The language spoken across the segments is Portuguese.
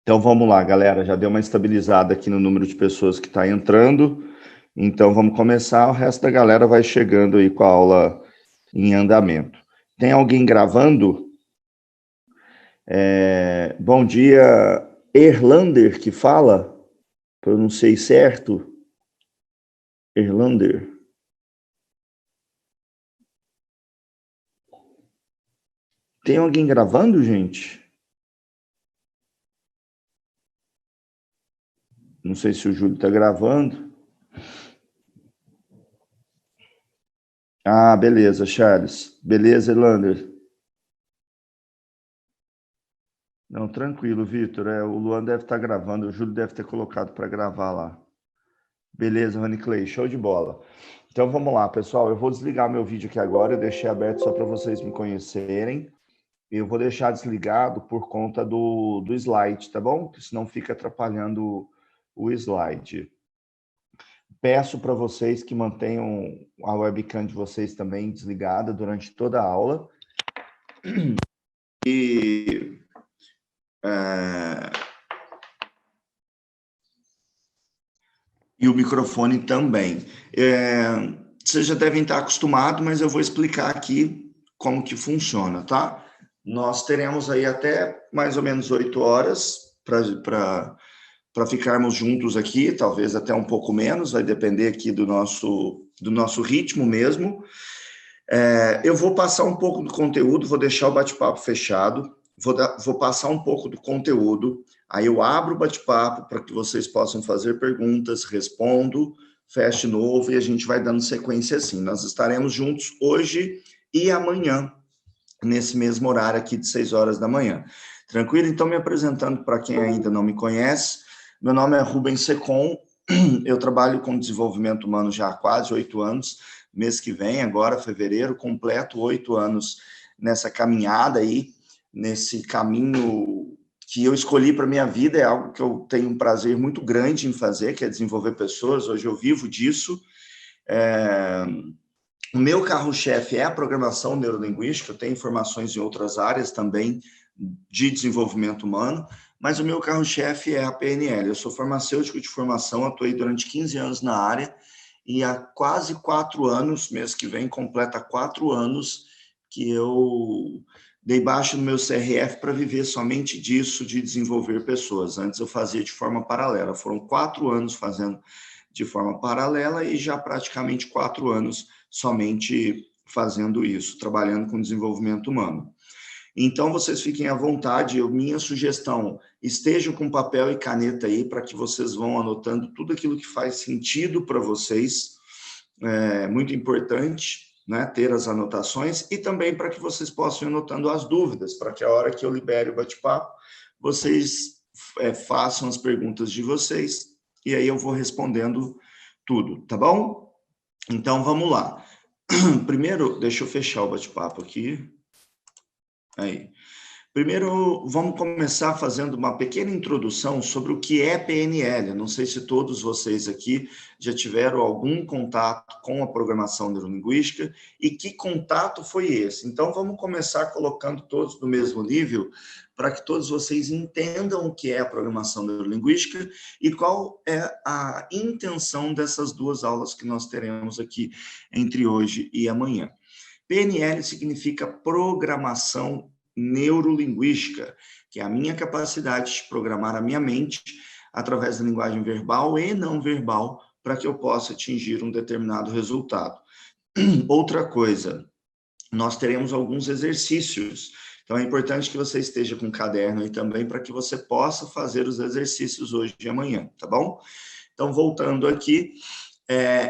Então vamos lá, galera. Já deu uma estabilizada aqui no número de pessoas que está entrando. Então vamos começar. O resto da galera vai chegando aí com a aula em andamento. Tem alguém gravando? Bom dia, Erlander que fala? Pronunciei certo? Erlander. Tem alguém gravando, gente? Não sei se o Júlio está gravando. Ah, beleza, Charles. Beleza, Erlander. Não, tranquilo, Vitor. O Luan deve estar gravando, o Júlio deve ter colocado para gravar lá. Beleza, Rony Clay, show de bola. Então vamos lá, pessoal. Eu vou desligar meu vídeo aqui agora. Eu deixei aberto só para vocês me conhecerem. Eu vou deixar desligado por conta do slide, tá bom? Porque senão fica atrapalhando o slide. Peço para vocês que mantenham a webcam de vocês também desligada durante toda a aula. E o microfone também. Vocês já devem estar acostumados, mas eu vou explicar aqui como que funciona, tá? Nós teremos aí até mais ou menos 8 horas para ficarmos juntos aqui, talvez até um pouco menos, vai depender aqui do nosso ritmo mesmo. Eu vou passar um pouco do conteúdo, vou deixar o bate-papo fechado, vou passar um pouco do conteúdo, aí eu abro o bate-papo para que vocês possam fazer perguntas, respondo, fecho de novo e a gente vai dando sequência assim. Nós estaremos juntos hoje e amanhã, nesse mesmo horário aqui de 6 horas da manhã. Tranquilo? Então, me apresentando para quem ainda não me conhece, meu nome é Rubens Secom, eu trabalho com desenvolvimento humano já há quase 8 anos, mês que vem, agora, fevereiro, completo 8 anos nessa caminhada aí, nesse caminho que eu escolhi para minha vida, é algo que eu tenho um prazer muito grande em fazer, que é desenvolver pessoas, hoje eu vivo disso. O meu carro-chefe é a programação neurolinguística, eu tenho informações em outras áreas também de desenvolvimento humano, mas o meu carro-chefe é a PNL. Eu sou farmacêutico de formação, atuei durante 15 anos na área e há quase 4 anos, mês que vem, completa 4 anos que eu dei baixa no meu CRF para viver somente disso, de desenvolver pessoas. Antes eu fazia de forma paralela. Foram 4 anos fazendo de forma paralela e já praticamente 4 anos somente fazendo isso, trabalhando com desenvolvimento humano. Então, vocês fiquem à vontade, minha sugestão, estejam com papel e caneta aí para que vocês vão anotando tudo aquilo que faz sentido para vocês, é muito importante, né, ter as anotações e também para que vocês possam ir anotando as dúvidas, para que a hora que eu libere o bate-papo, vocês façam as perguntas de vocês e aí eu vou respondendo tudo, tá bom? Então, vamos lá. Primeiro, deixa eu fechar o bate-papo aqui. Aí. Primeiro, vamos começar fazendo uma pequena introdução sobre o que é PNL. Não sei se todos vocês aqui já tiveram algum contato com a programação neurolinguística e que contato foi esse. Então, vamos começar colocando todos no mesmo nível para que todos vocês entendam o que é a programação neurolinguística e qual é a intenção dessas duas aulas que nós teremos aqui entre hoje e amanhã. PNL significa programação neurolinguística, que é a minha capacidade de programar a minha mente através da linguagem verbal e não verbal para que eu possa atingir um determinado resultado. Outra coisa, nós teremos alguns exercícios. Então, é importante que você esteja com um caderno aí também para que você possa fazer os exercícios hoje e amanhã, tá bom? Então, voltando aqui,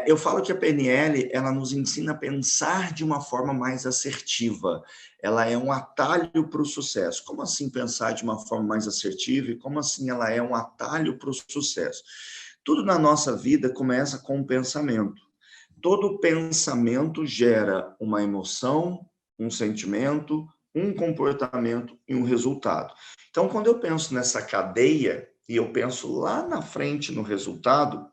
eu falo que a PNL, ela nos ensina a pensar de uma forma mais assertiva. Ela é um atalho para o sucesso. Como assim pensar de uma forma mais assertiva? E como assim ela é um atalho para o sucesso? Tudo na nossa vida começa com um pensamento. Todo pensamento gera uma emoção, um sentimento, um comportamento e um resultado. Então, quando eu penso nessa cadeia e eu penso lá na frente no resultado,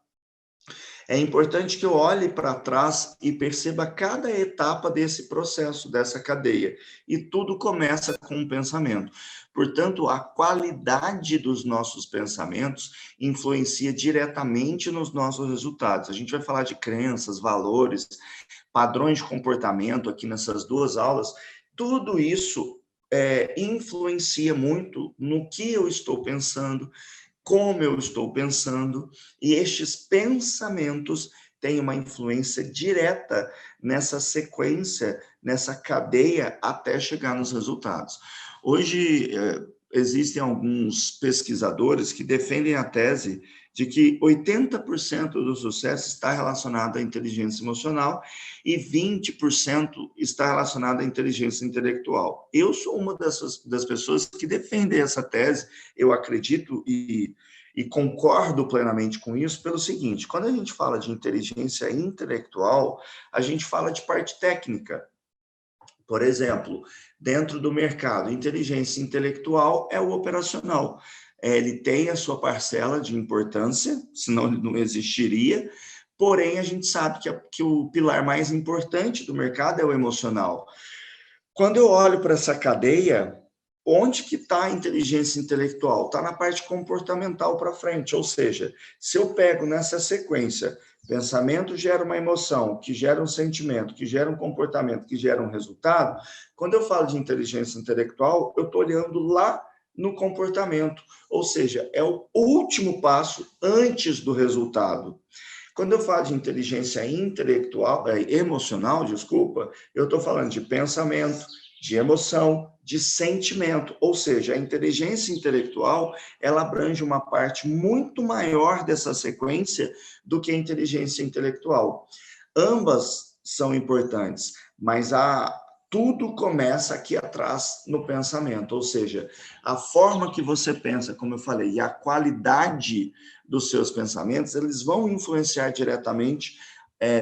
É importante que eu olhe para trás e perceba cada etapa desse processo, dessa cadeia. E tudo começa com um pensamento. Portanto, a qualidade dos nossos pensamentos influencia diretamente nos nossos resultados. A gente vai falar de crenças, valores, padrões de comportamento aqui nessas duas aulas. Tudo isso influencia muito no que eu estou pensando, como eu estou pensando, e estes pensamentos têm uma influência direta nessa sequência, nessa cadeia, até chegar nos resultados. Hoje, existem alguns pesquisadores que defendem a tese de que 80% do sucesso está relacionado à inteligência emocional e 20% está relacionado à inteligência intelectual. Eu sou uma das pessoas que defendem essa tese. Eu acredito e concordo plenamente com isso pelo seguinte: quando a gente fala de inteligência intelectual, a gente fala de parte técnica. Por exemplo, dentro do mercado, inteligência intelectual é o operacional. Ele tem a sua parcela de importância, senão ele não existiria, porém a gente sabe que o pilar mais importante do mercado é o emocional. Quando eu olho para essa cadeia, onde que está a inteligência intelectual? Está na parte comportamental para frente, ou seja, se eu pego nessa sequência, pensamento gera uma emoção, que gera um sentimento, que gera um comportamento, que gera um resultado, quando eu falo de inteligência intelectual, eu estou olhando lá no comportamento, ou seja, é o último passo antes do resultado. Quando eu falo de inteligência intelectual, emocional, desculpa, eu estou falando de pensamento, de emoção, de sentimento, ou seja, a inteligência intelectual, ela abrange uma parte muito maior dessa sequência do que a inteligência intelectual. Ambas são importantes, mas tudo começa aqui atrás no pensamento, ou seja, a forma que você pensa, como eu falei, e a qualidade dos seus pensamentos, eles vão influenciar diretamente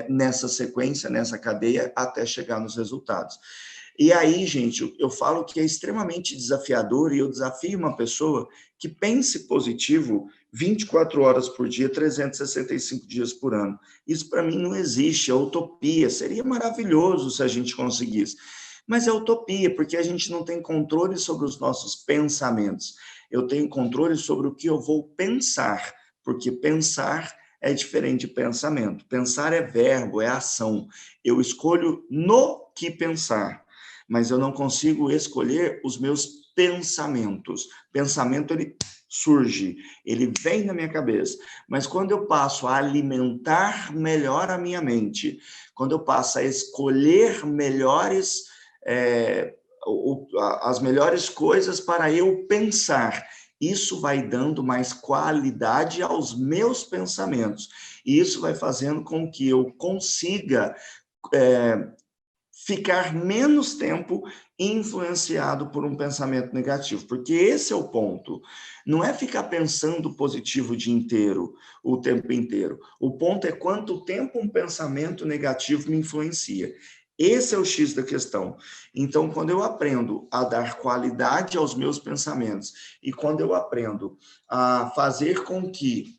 nessa sequência, nessa cadeia, até chegar nos resultados. E aí, gente, eu falo que é extremamente desafiador e eu desafio uma pessoa que pense positivo 24 horas por dia, 365 dias por ano. Isso para mim não existe, é utopia. Seria maravilhoso se a gente conseguisse. Mas é utopia, porque a gente não tem controle sobre os nossos pensamentos. Eu tenho controle sobre o que eu vou pensar, porque pensar é diferente de pensamento. Pensar é verbo, é ação. Eu escolho no que pensar, mas eu não consigo escolher os meus pensamentos. Pensamento, ele surge, ele vem na minha cabeça, mas quando eu passo a alimentar melhor a minha mente, quando eu passo a escolher as melhores coisas para eu pensar, isso vai dando mais qualidade aos meus pensamentos, e isso vai fazendo com que eu consiga ficar menos tempo influenciado por um pensamento negativo, porque esse é o ponto. Não é ficar pensando positivo o tempo inteiro. O ponto é quanto tempo um pensamento negativo me influencia. Esse é o X da questão. Então, quando eu aprendo a dar qualidade aos meus pensamentos e quando eu aprendo a fazer com que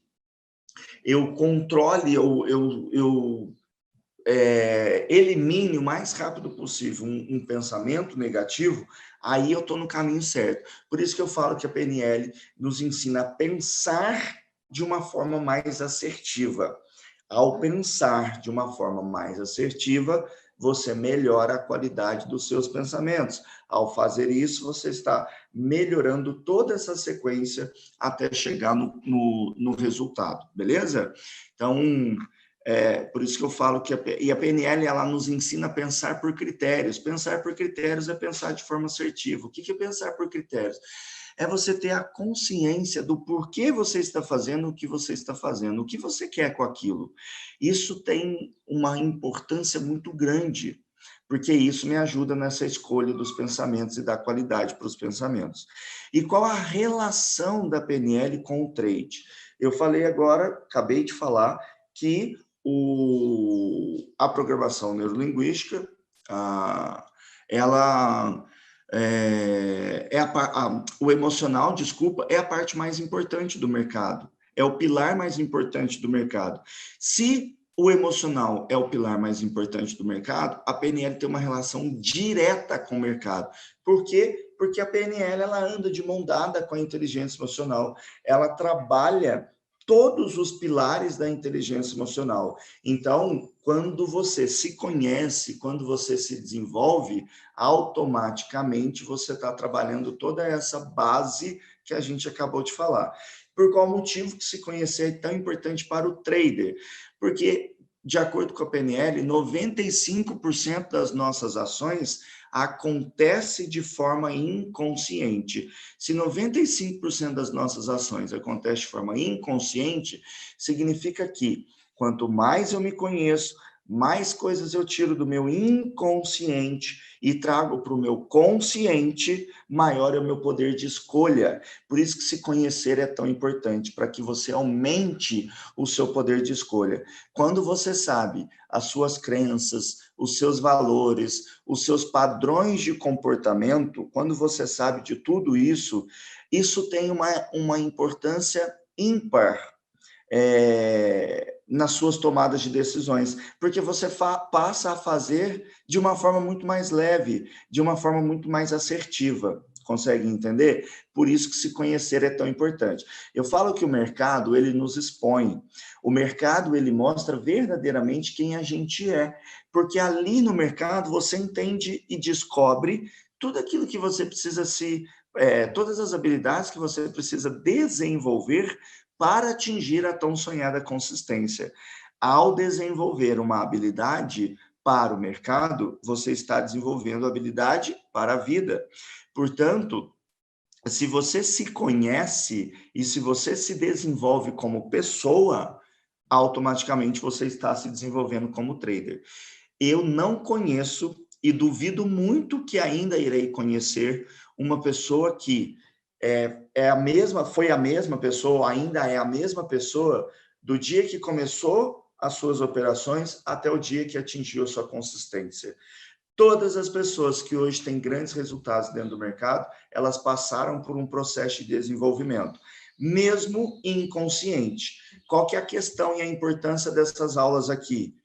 eu controle, elimine o mais rápido possível um pensamento negativo, aí eu estou no caminho certo. Por isso que eu falo que a PNL nos ensina a pensar de uma forma mais assertiva. Ao pensar de uma forma mais assertiva, você melhora a qualidade dos seus pensamentos. Ao fazer isso, você está melhorando toda essa sequência até chegar no resultado, beleza? Então, por isso que eu falo que a PNL ela nos ensina a pensar por critérios. Pensar por critérios é pensar de forma assertiva. O que é pensar por critérios? É você ter a consciência do porquê você está fazendo o que você está fazendo, o que você quer com aquilo. Isso tem uma importância muito grande, porque isso me ajuda nessa escolha dos pensamentos e da qualidade para os pensamentos. E qual a relação da PNL com o trade? Eu falei agora, acabei de falar, que a programação neurolinguística, ela o emocional, desculpa, é a parte mais importante do mercado. é o pilar mais importante do mercado. Se o emocional é o pilar mais importante do mercado, a PNL tem uma relação direta com o mercado. Por quê? Porque a PNL ela anda de mão dada com a inteligência emocional. Ela trabalha todos os pilares da inteligência emocional. Então, quando você se conhece, quando você se desenvolve, automaticamente você está trabalhando toda essa base que a gente acabou de falar. Por qual motivo que se conhecer é tão importante para o trader? Porque, de acordo com a PNL, 95% das nossas ações acontece de forma inconsciente. Se 95% das nossas ações acontece de forma inconsciente, significa que quanto mais eu me conheço, mais coisas eu tiro do meu inconsciente e trago para o meu consciente, maior é o meu poder de escolha. Por isso que se conhecer é tão importante, para que você aumente o seu poder de escolha. Quando você sabe as suas crenças, os seus valores, os seus padrões de comportamento, quando você sabe de tudo isso, isso tem uma importância ímpar nas suas tomadas de decisões, porque você passa a fazer de uma forma muito mais leve, de uma forma muito mais assertiva. Consegue entender? Por isso que se conhecer é tão importante. Eu falo que o mercado, ele nos expõe. O mercado, ele mostra verdadeiramente quem a gente é, porque ali no mercado você entende e descobre tudo aquilo que você precisa todas as habilidades que você precisa desenvolver para atingir a tão sonhada consistência. Ao desenvolver uma habilidade para o mercado, você está desenvolvendo habilidade para a vida. Portanto, se você se conhece e se você se desenvolve como pessoa, automaticamente você está se desenvolvendo como trader. Eu não conheço e duvido muito que ainda irei conhecer uma pessoa que foi a mesma pessoa, ainda é a mesma pessoa do dia que começou as suas operações até o dia que atingiu a sua consistência. Todas as pessoas que hoje têm grandes resultados dentro do mercado, elas passaram por um processo de desenvolvimento, mesmo inconsciente. Qual que é a questão e a importância dessas aulas aqui?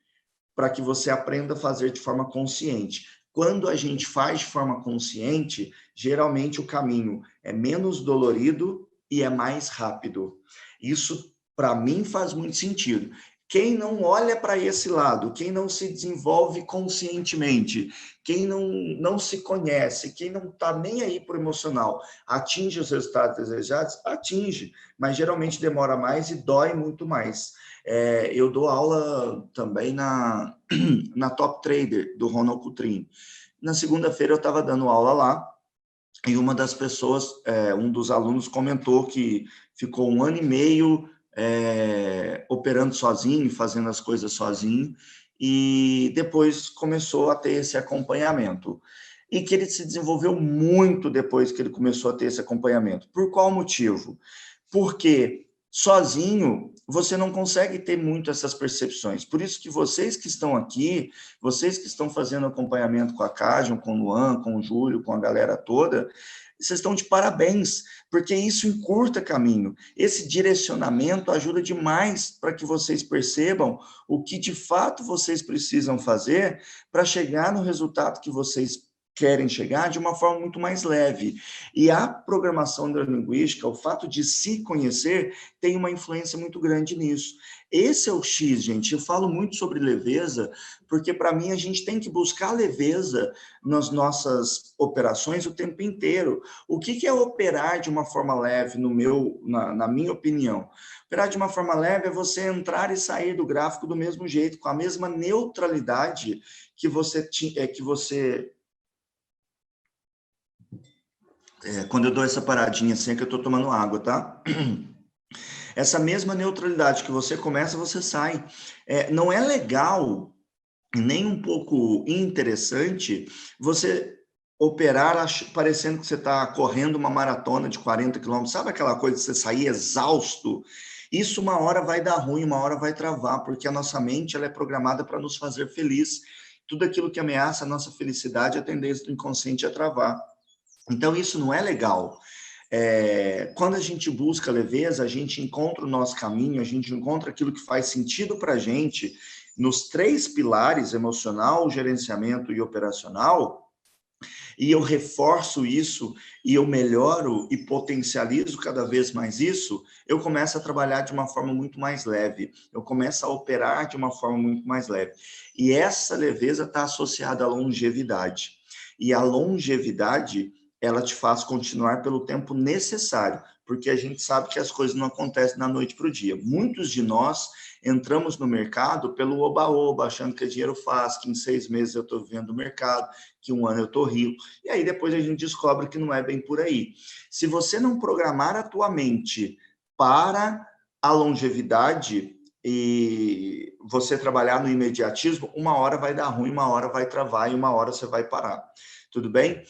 Para que você aprenda a fazer de forma consciente. Quando a gente faz de forma consciente, geralmente o caminho é menos dolorido e é mais rápido. Isso, para mim, faz muito sentido. Quem não olha para esse lado, quem não se desenvolve conscientemente, quem não se conhece, quem não está nem aí para o emocional, atinge os resultados desejados? Atinge, mas geralmente demora mais e dói muito mais. Eu dou aula também na Top Trader, do Ronald Coutrinho. Na segunda-feira eu estava dando aula lá, e uma das pessoas, um dos alunos comentou que ficou 1 ano e meio operando sozinho, fazendo as coisas sozinho, e depois começou a ter esse acompanhamento. E que ele se desenvolveu muito depois que ele começou a ter esse acompanhamento. Por qual motivo? Porque sozinho você não consegue ter muito essas percepções. Por isso que vocês que estão aqui, vocês que estão fazendo acompanhamento com a Cádion, com o Luan, com o Júlio, com a galera toda, vocês estão de parabéns, porque isso encurta caminho. Esse direcionamento ajuda demais para que vocês percebam o que de fato vocês precisam fazer para chegar no resultado que vocês querem chegar de uma forma muito mais leve. E a programação neurolinguística, o fato de se conhecer, tem uma influência muito grande nisso. Esse é o X, gente. Eu falo muito sobre leveza, porque para mim a gente tem que buscar leveza nas nossas operações o tempo inteiro. O que é operar de uma forma leve, na minha opinião? Operar de uma forma leve é você entrar e sair do gráfico do mesmo jeito, com a mesma neutralidade que você quando eu dou essa paradinha assim, é que eu estou tomando água, tá? Essa mesma neutralidade que você começa, você sai. Não é legal, nem um pouco interessante, você operar parecendo que você está correndo uma maratona de 40 quilômetros. Sabe aquela coisa de você sair exausto? Isso uma hora vai dar ruim, uma hora vai travar, porque a nossa mente ela é programada para nos fazer feliz. Tudo aquilo que ameaça a nossa felicidade, a tendência do inconsciente é travar. Então, isso não é legal. Quando a gente busca leveza, a gente encontra o nosso caminho, a gente encontra aquilo que faz sentido para a gente nos 3 pilares, emocional, gerenciamento e operacional, e eu reforço isso, e eu melhoro e potencializo cada vez mais isso, eu começo a trabalhar de uma forma muito mais leve, eu começo a operar de uma forma muito mais leve. E essa leveza está associada à longevidade. E a longevidade, ela te faz continuar pelo tempo necessário, porque a gente sabe que as coisas não acontecem da noite para o dia. Muitos de nós entramos no mercado pelo oba-oba, achando que é dinheiro fácil, que em 6 meses eu estou vivendo o mercado, que 1 ano eu estou rico. E aí depois a gente descobre que não é bem por aí. Se você não programar a tua mente para a longevidade e você trabalhar no imediatismo, uma hora vai dar ruim, uma hora vai travar e uma hora você vai parar. Tudo bem?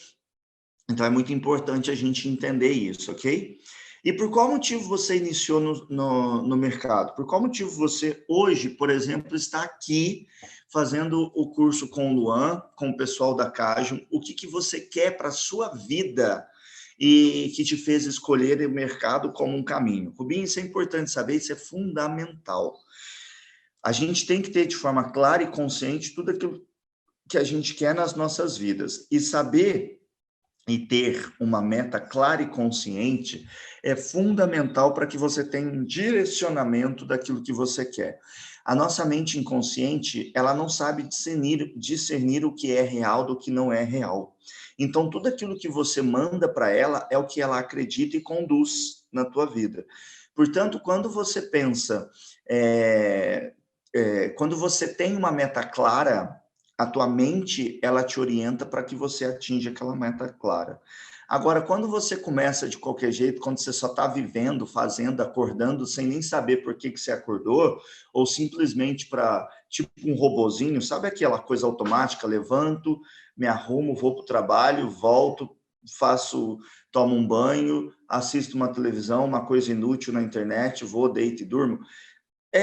Então é muito importante a gente entender isso, ok? E por qual motivo você iniciou no mercado? Por qual motivo você hoje, por exemplo, está aqui fazendo o curso com o Luan, com o pessoal da Cajun? O que você quer para a sua vida e que te fez escolher o mercado como um caminho? Rubinho, isso é importante saber, isso é fundamental. A gente tem que ter de forma clara e consciente tudo aquilo que a gente quer nas nossas vidas e saber e ter uma meta clara e consciente é fundamental para que você tenha um direcionamento daquilo que você quer. A nossa mente inconsciente, ela não sabe discernir o que é real do que não é real. Então, tudo aquilo que você manda para ela é o que ela acredita e conduz na tua vida. Portanto, quando você pensa, quando você tem uma meta clara, a tua mente, ela te orienta para que você atinja aquela meta clara. Agora, quando você começa de qualquer jeito, quando você só está vivendo, fazendo, acordando, sem nem saber por que você acordou, ou simplesmente para, tipo um robozinho, sabe aquela coisa automática, levanto, me arrumo, vou para o trabalho, volto, tomo um banho, assisto uma televisão, uma coisa inútil na internet, vou, deito e durmo.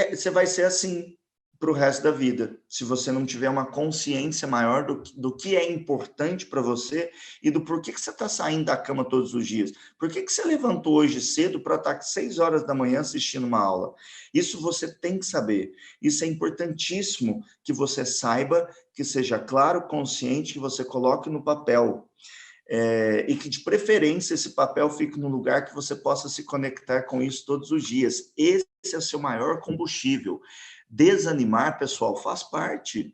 Você vai ser assim para o resto da vida, se você não tiver uma consciência maior do que é importante para você e do porquê que você está saindo da cama todos os dias. Por que você levantou hoje cedo para estar 6 horas da manhã assistindo uma aula? Isso você tem que saber. Isso é importantíssimo que você saiba, que seja claro, consciente, que você coloque no papel. E que, de preferência, esse papel fique num lugar que você possa se conectar com isso todos os dias. Esse é o seu maior combustível. Desanimar, pessoal, faz parte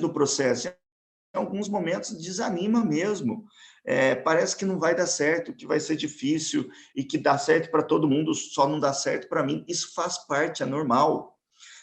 do processo. Em alguns momentos desanima mesmo. Parece que não vai dar certo, que vai ser difícil e que dá certo para todo mundo, só não dá certo para mim. Isso faz parte, é normal.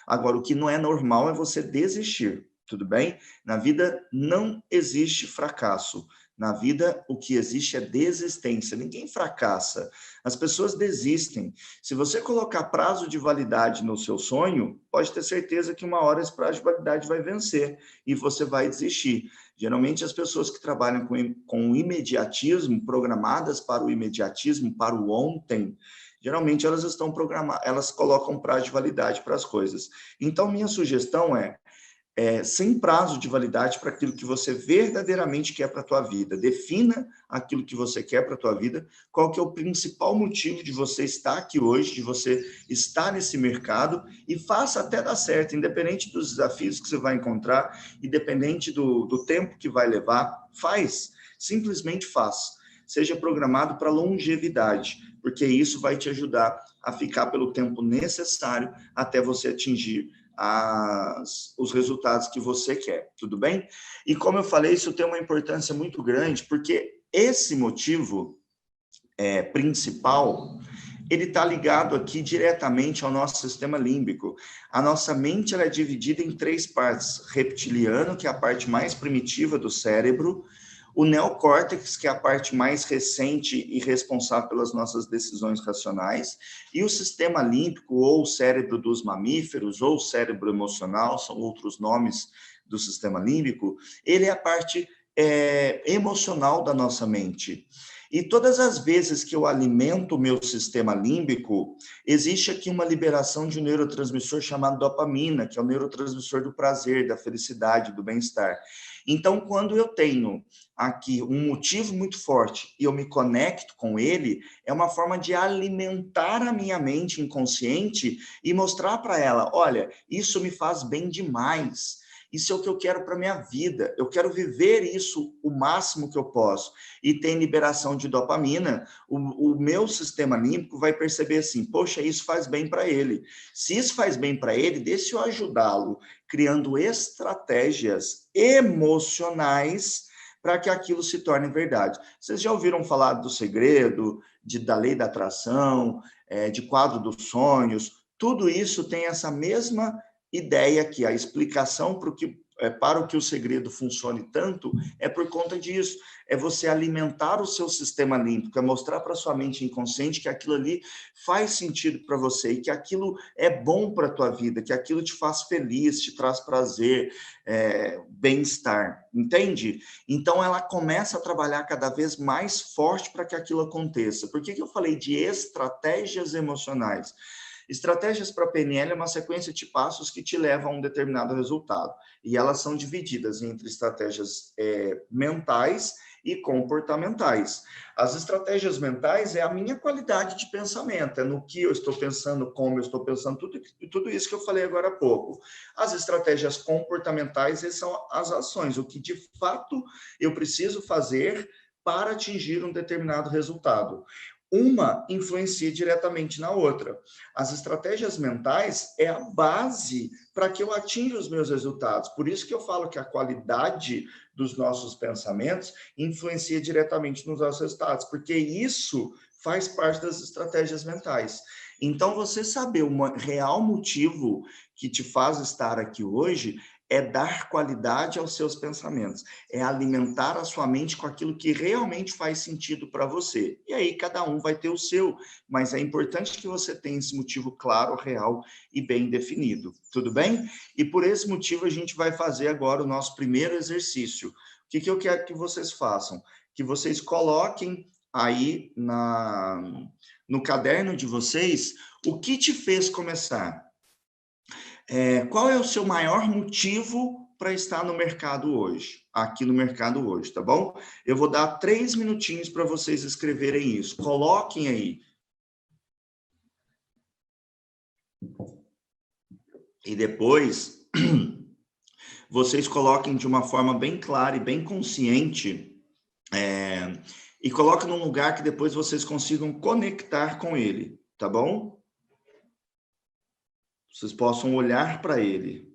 Agora, o que não é normal é você desistir, tudo bem? Na vida não existe fracasso. Na vida, o que existe é desistência. Ninguém fracassa. As pessoas desistem. Se você colocar prazo de validade no seu sonho, pode ter certeza que uma hora esse prazo de validade vai vencer e você vai desistir. Geralmente, as pessoas que trabalham com o imediatismo, programadas para o imediatismo, para o ontem, geralmente elas estão programadas, elas colocam prazo de validade para as coisas. Então, minha sugestão sem prazo de validade para aquilo que você verdadeiramente quer para a tua vida. Defina aquilo que você quer para a tua vida, qual que é o principal motivo de você estar aqui hoje, de você estar nesse mercado, e faça até dar certo, independente dos desafios que você vai encontrar, independente do tempo que vai levar, simplesmente faz. Seja programado para longevidade, porque isso vai te ajudar a ficar pelo tempo necessário até você atingir os resultados que você quer, tudo bem? E como eu falei, isso tem uma importância muito grande, porque esse motivo principal, ele está ligado aqui diretamente ao nosso sistema límbico. A nossa mente ela é dividida em 3 partes: reptiliano, que é a parte mais primitiva do cérebro, o neocórtex, que é a parte mais recente e responsável pelas nossas decisões racionais, e o sistema límbico, ou o cérebro dos mamíferos, ou o cérebro emocional, são outros nomes do sistema límbico, ele é a parte emocional da nossa mente. E todas as vezes que eu alimento o meu sistema límbico, existe aqui uma liberação de um neurotransmissor chamado dopamina, que é o neurotransmissor do prazer, da felicidade, do bem-estar. Então, quando eu tenho aqui um motivo muito forte e eu me conecto com ele, é uma forma de alimentar a minha mente inconsciente e mostrar para ela, olha, isso me faz bem demais. Isso é o que eu quero para minha vida. Eu quero viver isso o máximo que eu posso. E tem liberação de dopamina. O meu sistema límbico vai perceber assim: poxa, isso faz bem para ele. Se isso faz bem para ele, deixa eu ajudá-lo, criando estratégias emocionais para que aquilo se torne verdade. Vocês já ouviram falar do segredo, da lei da atração, de quadro dos sonhos? Tudo isso tem essa mesma ideia que a explicação para o que o segredo funcione tanto é por conta disso. É você alimentar o seu sistema límbico, é mostrar para sua mente inconsciente que aquilo ali faz sentido para você e que aquilo é bom para a tua vida, que aquilo te faz feliz, te traz prazer, bem-estar, entende? Então ela começa a trabalhar cada vez mais forte para que aquilo aconteça. Por que eu falei de estratégias emocionais? Estratégias para PNL é uma sequência de passos que te levam a um determinado resultado. E elas são divididas entre estratégias mentais e comportamentais. As estratégias mentais é a minha qualidade de pensamento, é no que eu estou pensando, como eu estou pensando, tudo isso que eu falei agora há pouco. As estratégias comportamentais são as ações, o que de fato eu preciso fazer para atingir um determinado resultado. Uma influencia diretamente na outra. As estratégias mentais é a base para que eu atinja os meus resultados. Por isso que eu falo que a qualidade dos nossos pensamentos influencia diretamente nos nossos resultados, porque isso faz parte das estratégias mentais. Então, você saber o real motivo que te faz estar aqui hoje é dar qualidade aos seus pensamentos, é alimentar a sua mente com aquilo que realmente faz sentido para você. E aí cada um vai ter o seu, mas é importante que você tenha esse motivo claro, real e bem definido. Tudo bem? E por esse motivo a gente vai fazer agora o nosso primeiro exercício. O que eu quero que vocês façam? Que vocês coloquem aí no caderno de vocês o que te fez começar. Qual é o seu maior motivo para estar no mercado hoje? Aqui no mercado hoje, tá bom? Eu vou dar 3 minutinhos para vocês escreverem isso. Coloquem aí. E depois, vocês coloquem de uma forma bem clara e bem consciente, e coloquem num lugar que depois vocês consigam conectar com ele, tá bom? Vocês possam olhar para ele.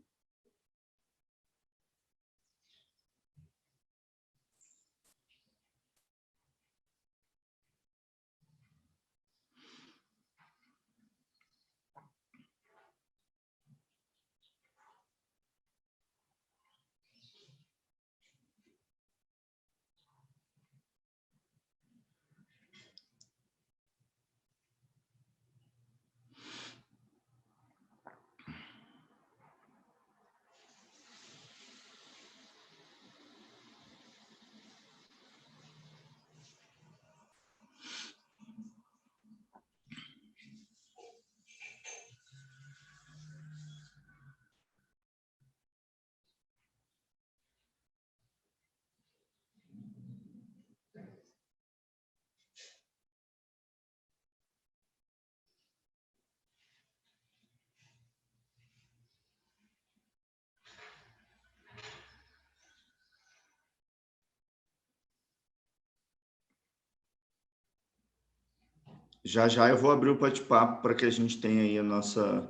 Já já eu vou abrir o bate-papo para que a gente tenha aí a nossa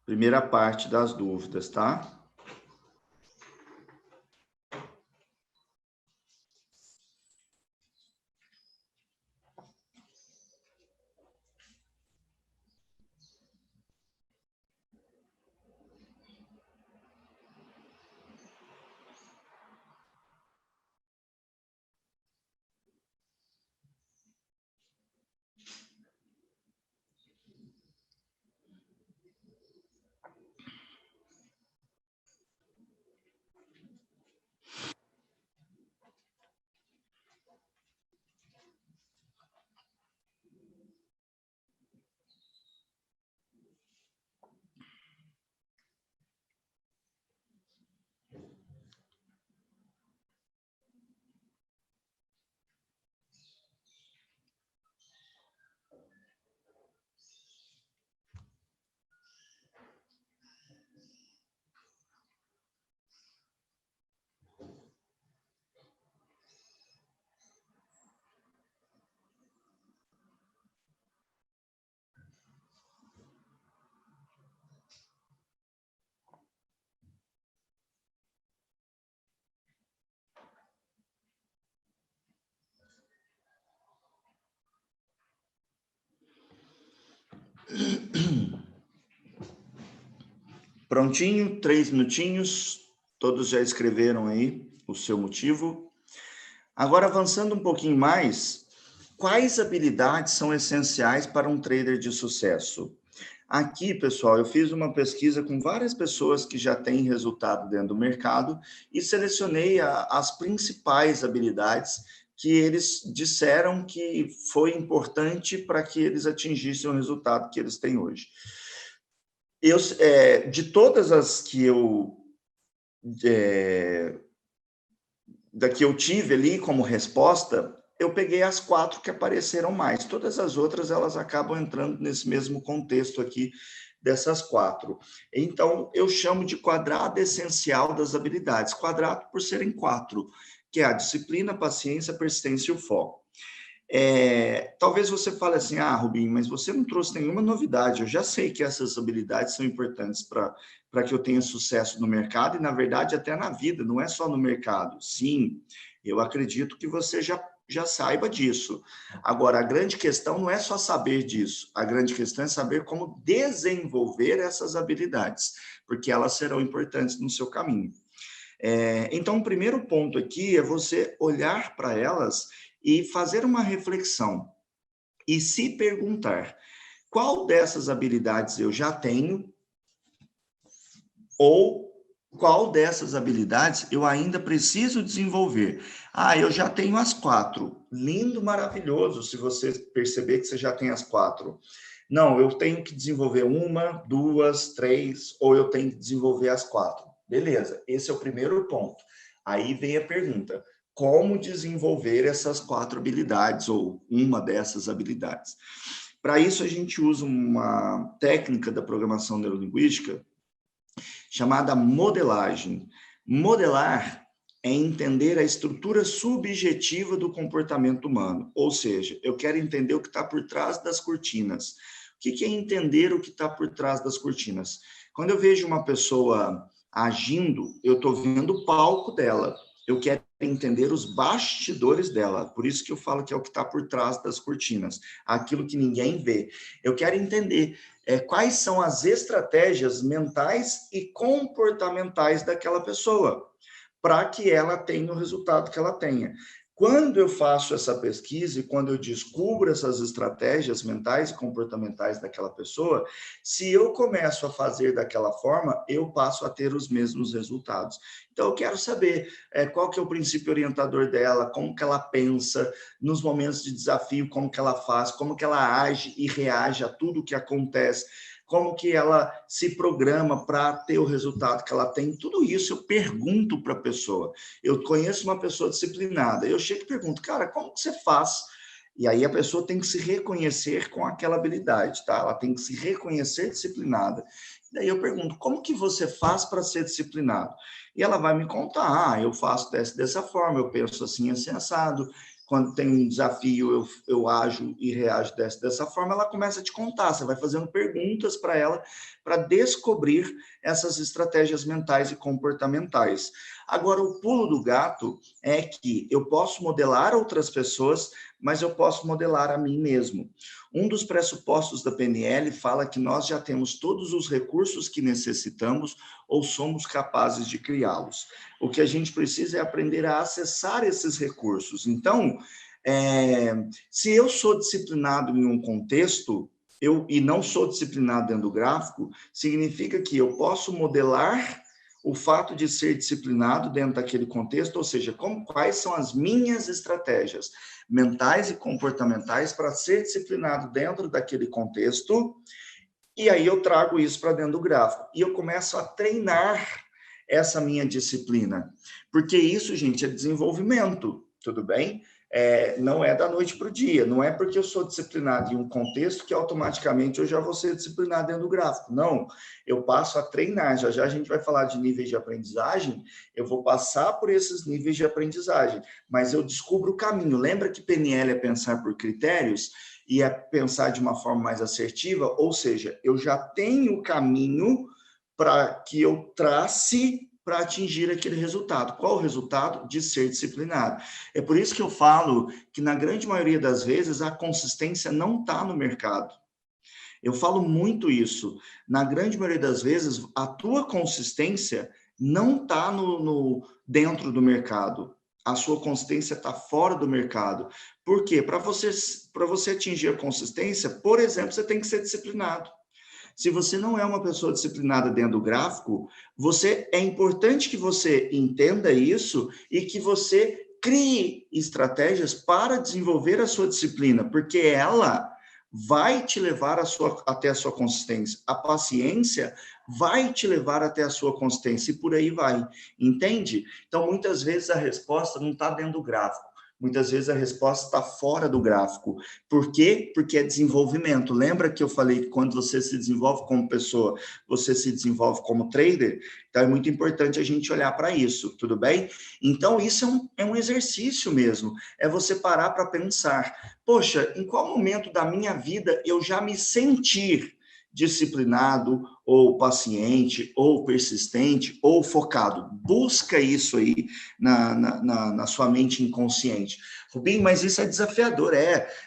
primeira parte das dúvidas, tá? Prontinho, 3 minutinhos, todos já escreveram aí o seu motivo. Agora, avançando um pouquinho mais, quais habilidades são essenciais para um trader de sucesso? Aqui, pessoal, eu fiz uma pesquisa com várias pessoas que já têm resultado dentro do mercado e selecionei as principais habilidades que eles disseram que foi importante para que eles atingissem o resultado que eles têm hoje. De todas as que eu tive ali como resposta, eu peguei as 4 que apareceram mais. Todas as outras, elas acabam entrando nesse mesmo contexto aqui dessas 4. Então, eu chamo de quadrado essencial das habilidades. Quadrado por serem 4, que é a disciplina, a paciência, a persistência e o foco. Talvez você fale assim, Rubinho, mas você não trouxe nenhuma novidade. Eu já sei que essas habilidades são importantes para que eu tenha sucesso no mercado e, na verdade, até na vida, não é só no mercado. Sim, eu acredito que você já saiba disso. Agora, a grande questão não é só saber disso, a grande questão é saber como desenvolver essas habilidades, porque elas serão importantes no seu caminho. Então, o primeiro ponto aqui é você olhar para elas e fazer uma reflexão e se perguntar qual dessas habilidades eu já tenho ou qual dessas habilidades eu ainda preciso desenvolver. Eu já tenho as 4. Lindo, maravilhoso, se você perceber que você já tem as 4. Não, eu tenho que desenvolver 1, 2, 3, ou eu tenho que desenvolver as 4. Beleza, esse é o primeiro ponto. Aí vem a pergunta, como desenvolver essas 4 habilidades, ou uma dessas habilidades? Para isso, a gente usa uma técnica da programação neurolinguística chamada modelagem. Modelar é entender a estrutura subjetiva do comportamento humano, ou seja, eu quero entender o que está por trás das cortinas. O que é entender o que está por trás das cortinas? Quando eu vejo uma pessoa agindo, eu estou vendo o palco dela. Eu quero entender os bastidores dela. Por isso que eu falo que é o que está por trás das cortinas, aquilo que ninguém vê. Eu quero entender quais são as estratégias mentais e comportamentais daquela pessoa, para que ela tenha o resultado que ela tenha. Quando eu faço essa pesquisa e quando eu descubro essas estratégias mentais e comportamentais daquela pessoa, se eu começo a fazer daquela forma, eu passo a ter os mesmos resultados. Então, eu quero saber qual que é o princípio orientador dela, como que ela pensa nos momentos de desafio, como que ela faz, como que ela age e reage a tudo que acontece, como que ela se programa para ter o resultado que ela tem. Tudo isso eu pergunto para a pessoa. Eu conheço uma pessoa disciplinada, eu chego e pergunto, cara, como que você faz? E aí a pessoa tem que se reconhecer com aquela habilidade, tá? Ela tem que se reconhecer disciplinada. Daí eu pergunto, como que você faz para ser disciplinado? E ela vai me contar, eu faço dessa forma, eu penso assim assado, quando tem um desafio, eu ajo e reajo dessa forma, ela começa a te contar, você vai fazendo perguntas para ela, para descobrir essas estratégias mentais e comportamentais. Agora, o pulo do gato é que eu posso modelar outras pessoas, mas eu posso modelar a mim mesmo. Um dos pressupostos da PNL fala que nós já temos todos os recursos que necessitamos ou somos capazes de criá-los. O que a gente precisa é aprender a acessar esses recursos. Então, se eu sou disciplinado em um contexto, e não sou disciplinado dentro do gráfico, significa que eu posso modelar o fato de ser disciplinado dentro daquele contexto, ou seja, quais são as minhas estratégias mentais e comportamentais para ser disciplinado dentro daquele contexto, e aí eu trago isso para dentro do gráfico. E eu começo a treinar essa minha disciplina. Porque isso, gente, é desenvolvimento, tudo bem? Não é da noite para o dia. Não é porque eu sou disciplinado em um contexto que automaticamente eu já vou ser disciplinado dentro do gráfico. Não, eu passo a treinar. Já já a gente vai falar de níveis de aprendizagem. Eu vou passar por esses níveis de aprendizagem, mas eu descubro o caminho. Lembra que PNL é pensar por critérios? E é pensar de uma forma mais assertiva, ou seja, eu já tenho o caminho para que eu trace para atingir aquele resultado. Qual o resultado? De ser disciplinado. É por isso que eu falo que, na grande maioria das vezes, a consistência não está no mercado. Eu falo muito isso. Na grande maioria das vezes, a tua consistência não está dentro do mercado. A sua consistência está fora do mercado. Por quê? Para você atingir a consistência, por exemplo, você tem que ser disciplinado. Se você não é uma pessoa disciplinada dentro do gráfico, é importante que você entenda isso e que você crie estratégias para desenvolver a sua disciplina, porque ela vai te levar até a sua consistência. A paciência vai te levar até a sua consistência e por aí vai, entende? Então, muitas vezes a resposta não está dentro do gráfico. Muitas vezes a resposta está fora do gráfico. Por quê? Porque é desenvolvimento. Lembra que eu falei que quando você se desenvolve como pessoa, você se desenvolve como trader? Então, é muito importante a gente olhar para isso, tudo bem? Então, isso é um exercício mesmo. É você parar para pensar. Poxa, em qual momento da minha vida eu já me sentir disciplinado, ou paciente, ou persistente, ou focado? Busca isso aí na sua mente inconsciente. Rubinho, mas isso é desafiador.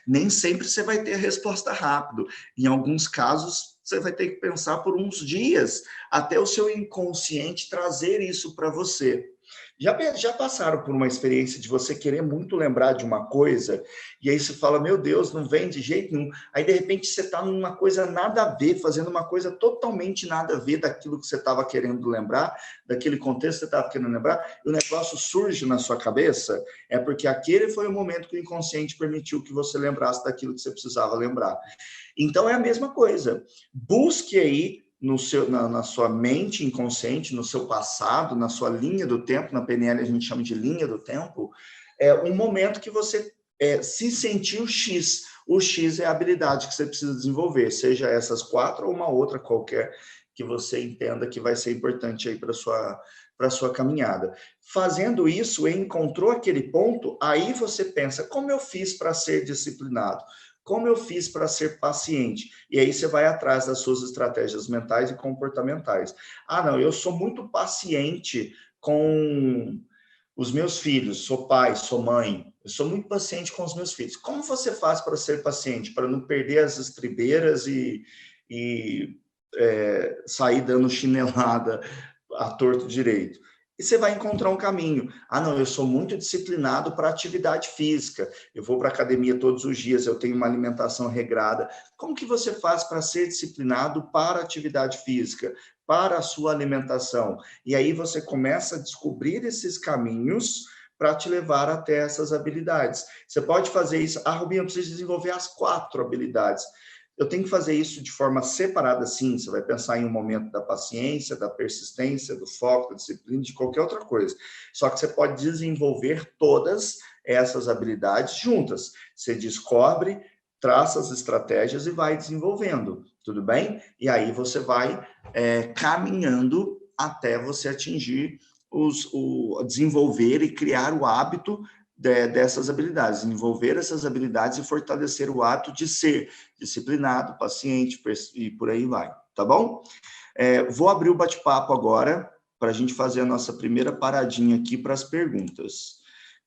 Nem sempre você vai ter a resposta rápido. Em alguns casos, você vai ter que pensar por uns dias, até o seu inconsciente trazer isso para você. Já passaram por uma experiência de você querer muito lembrar de uma coisa, e aí você fala, meu Deus, não vem de jeito nenhum. Aí, de repente, você está numa coisa nada a ver, fazendo uma coisa totalmente nada a ver daquilo que você estava querendo lembrar, daquele contexto que você estava querendo lembrar, e o negócio surge na sua cabeça, é porque aquele foi o momento que o inconsciente permitiu que você lembrasse daquilo que você precisava lembrar. Então, é a mesma coisa. Busque aí na sua mente inconsciente, no seu passado, na sua linha do tempo, na PNL a gente chama de linha do tempo, um momento que você se sentiu X. O X é a habilidade que você precisa desenvolver, seja essas 4 ou uma outra qualquer que você entenda que vai ser importante aí para a sua caminhada. Fazendo isso, encontrou aquele ponto, aí você pensa, como eu fiz para ser disciplinado? Como eu fiz para ser paciente? E aí você vai atrás das suas estratégias mentais e comportamentais. Ah, não, eu sou muito paciente com os meus filhos, sou pai, sou mãe, eu sou muito paciente com os meus filhos. Como você faz para ser paciente, para não perder as estribeiras e sair dando chinelada à torto direito? E você vai encontrar um caminho. Ah, não, eu sou muito disciplinado para atividade física. Eu vou para a academia todos os dias, eu tenho uma alimentação regrada. Como que você faz para ser disciplinado para a atividade física, para a sua alimentação? E aí você começa a descobrir esses caminhos para te levar até essas habilidades. Você pode fazer isso. Ah, Rubinho, eu preciso desenvolver as 4 habilidades. Eu tenho que fazer isso de forma separada, sim. Você vai pensar em um momento da paciência, da persistência, do foco, da disciplina, de qualquer outra coisa. Só que você pode desenvolver todas essas habilidades juntas. Você descobre, traça as estratégias e vai desenvolvendo, tudo bem? E aí você vai caminhando até você atingir desenvolver e criar o hábito dessas habilidades, desenvolver essas habilidades e fortalecer o hábito de ser disciplinado, paciente e por aí vai, tá bom? Vou abrir o bate-papo agora para a gente fazer a nossa primeira paradinha aqui para as perguntas.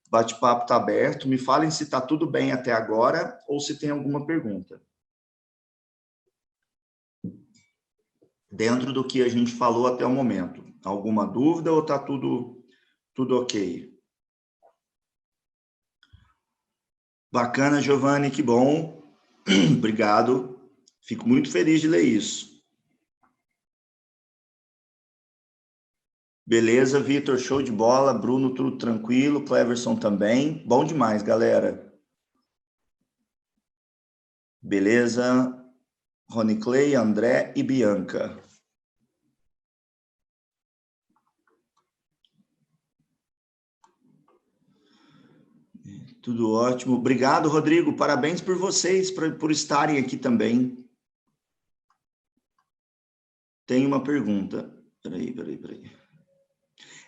O bate-papo está aberto, me falem se está tudo bem até agora ou se tem alguma pergunta. Dentro do que a gente falou até o momento. Alguma dúvida ou está tudo ok? Bacana, Giovanni, que bom. Obrigado. Fico muito feliz de ler isso. Beleza, Vitor, show de bola. Bruno, tudo tranquilo. Cleverson também. Bom demais, galera. Beleza. Rony Clay, André e Bianca. Tudo ótimo. Obrigado, Rodrigo. Parabéns por vocês, por estarem aqui também. Tem uma pergunta. Peraí.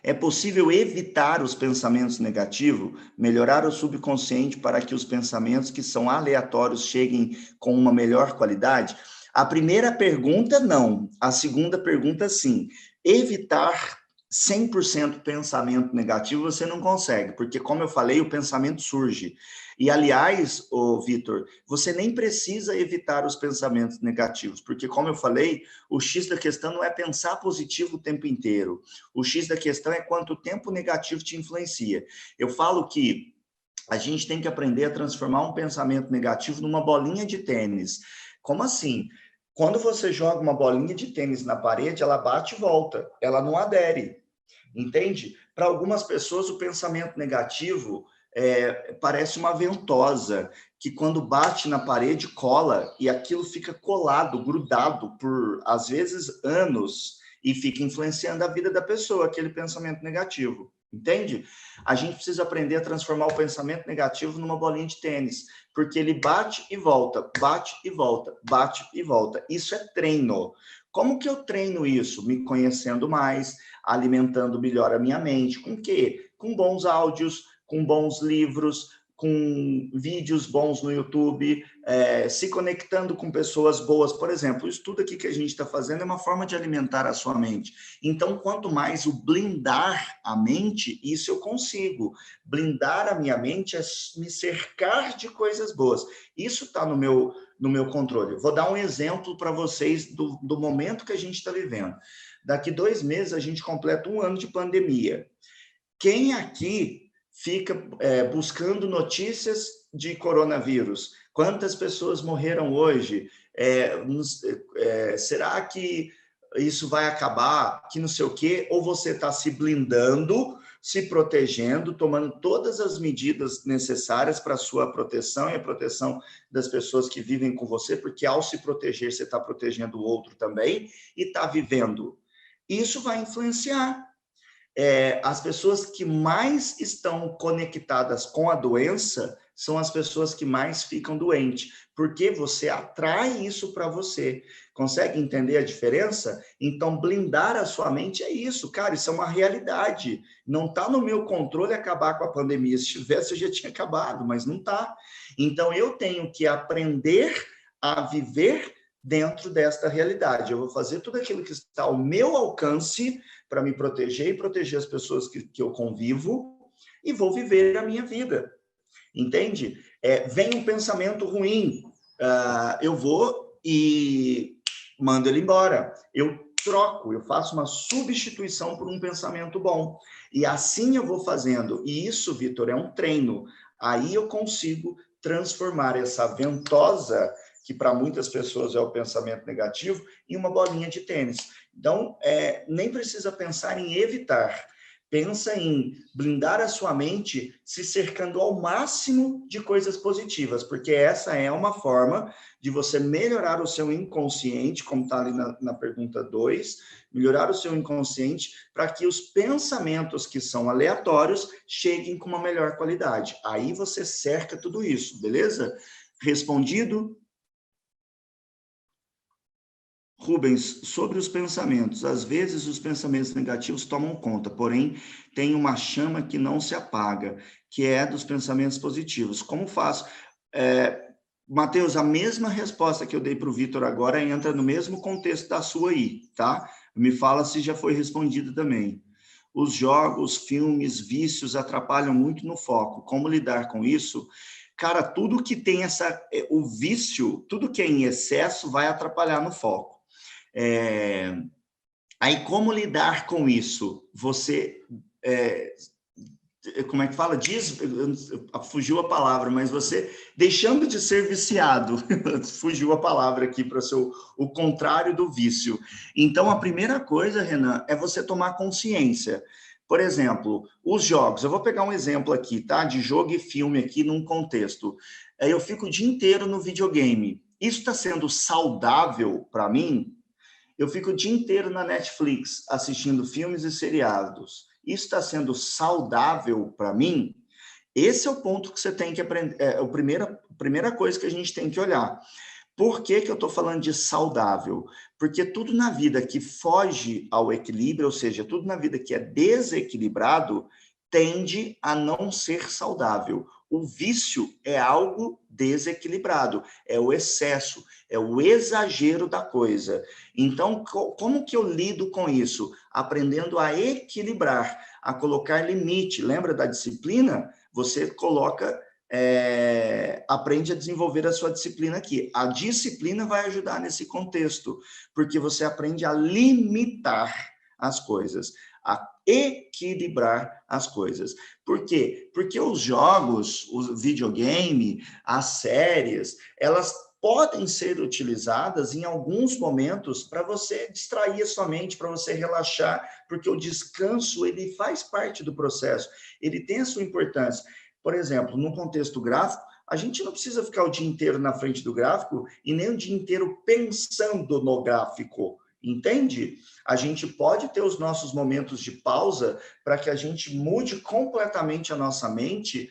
É possível evitar os pensamentos negativos, melhorar o subconsciente para que os pensamentos que são aleatórios cheguem com uma melhor qualidade? A primeira pergunta, não. A segunda pergunta, sim. Evitar, 100% pensamento negativo você não consegue, porque, como eu falei, o pensamento surge. E, aliás, Vitor, você nem precisa evitar os pensamentos negativos, porque, como eu falei, o X da questão não é pensar positivo o tempo inteiro. O X da questão é quanto tempo negativo te influencia. Eu falo que a gente tem que aprender a transformar um pensamento negativo numa bolinha de tênis. Como assim? Quando você joga uma bolinha de tênis na parede, ela bate e volta, ela não adere. Entende? Para algumas pessoas, o pensamento negativo parece uma ventosa, que quando bate na parede, cola, e aquilo fica colado, grudado por, às vezes, anos, e fica influenciando a vida da pessoa, aquele pensamento negativo. Entende? A gente precisa aprender a transformar o pensamento negativo numa bolinha de tênis, porque ele bate e volta, bate e volta, bate e volta. Isso é treino. Como que eu treino isso? Me conhecendo mais, alimentando melhor a minha mente. Com o quê? Com bons áudios, com bons livros, com vídeos bons no YouTube, se conectando com pessoas boas. Por exemplo, o estudo aqui que a gente está fazendo é uma forma de alimentar a sua mente. Então, quanto mais o blindar a mente, isso eu consigo. Blindar a minha mente é me cercar de coisas boas. Isso está no meu controle. Vou dar um exemplo para vocês do momento que a gente está vivendo. Daqui 2 meses, a gente completa 1 ano de pandemia. Quem aqui fica buscando notícias de coronavírus? Quantas pessoas morreram hoje? Será que isso vai acabar? Que não sei o quê? Ou você está se blindando, se protegendo, tomando todas as medidas necessárias para a sua proteção e a proteção das pessoas que vivem com você, porque ao se proteger, você está protegendo o outro também e está vivendo. Isso vai influenciar. As pessoas que mais estão conectadas com a doença são as pessoas que mais ficam doentes, porque você atrai isso para você. Consegue entender a diferença? Então, blindar a sua mente é isso, cara, isso é uma realidade. Não está no meu controle acabar com a pandemia. Se tivesse, eu já tinha acabado, mas não está. Então, eu tenho que aprender a viver dentro desta realidade. Eu vou fazer tudo aquilo que está ao meu alcance para me proteger e proteger as pessoas que eu convivo e vou viver a minha vida. Entende? Vem um pensamento ruim, eu vou e mando ele embora. Eu troco, eu faço uma substituição por um pensamento bom. E assim eu vou fazendo. E isso, Vitor, é um treino. Aí eu consigo transformar essa ventosa, que para muitas pessoas é o pensamento negativo, em uma bolinha de tênis. Então, nem precisa pensar em evitar. Pensa em blindar a sua mente se cercando ao máximo de coisas positivas, porque essa é uma forma de você melhorar o seu inconsciente, como está ali na pergunta 2, melhorar o seu inconsciente para que os pensamentos que são aleatórios cheguem com uma melhor qualidade. Aí você cerca tudo isso, beleza? Respondido? Rubens, sobre os pensamentos, às vezes os pensamentos negativos tomam conta, porém tem uma chama que não se apaga, que é dos pensamentos positivos. Como faço? Matheus, a mesma resposta que eu dei para o Vitor agora entra no mesmo contexto da sua aí, tá? Me fala se já foi respondido também. Os jogos, filmes, vícios atrapalham muito no foco. Como lidar com isso? Cara, tudo que tem o vício, tudo que é em excesso vai atrapalhar no foco. Aí, como lidar com isso? Você, como é que fala? Fugiu a palavra, mas você, deixando de ser viciado, fugiu a palavra aqui para o contrário do vício. Então, a primeira coisa, Renan, é você tomar consciência. Por exemplo, os jogos. Eu vou pegar um exemplo aqui, tá? De jogo e filme aqui num contexto. Eu fico o dia inteiro no videogame. Isso está sendo saudável para mim? Eu fico o dia inteiro na Netflix assistindo filmes e seriados. Isso está sendo saudável para mim? Esse é o ponto que você tem que aprender. A primeira coisa que a gente tem que olhar. Por que eu estou falando de saudável? Porque tudo na vida que foge ao equilíbrio, ou seja, tudo na vida que é desequilibrado, tende a não ser saudável. O vício é algo desequilibrado, é o excesso, é o exagero da coisa. Então, como que eu lido com isso? Aprendendo a equilibrar, a colocar limite. Lembra da disciplina? Você coloca, aprende a desenvolver a sua disciplina aqui. A disciplina vai ajudar nesse contexto, porque você aprende a limitar as coisas, a equilibrar as coisas. Por quê? Porque os jogos, o videogame, as séries, elas podem ser utilizadas em alguns momentos para você distrair a sua mente, para você relaxar, porque o descanso, ele faz parte do processo, ele tem a sua importância. Por exemplo, no contexto gráfico, a gente não precisa ficar o dia inteiro na frente do gráfico e nem o dia inteiro pensando no gráfico, entende? A gente pode ter os nossos momentos de pausa para que a gente mude completamente a nossa mente,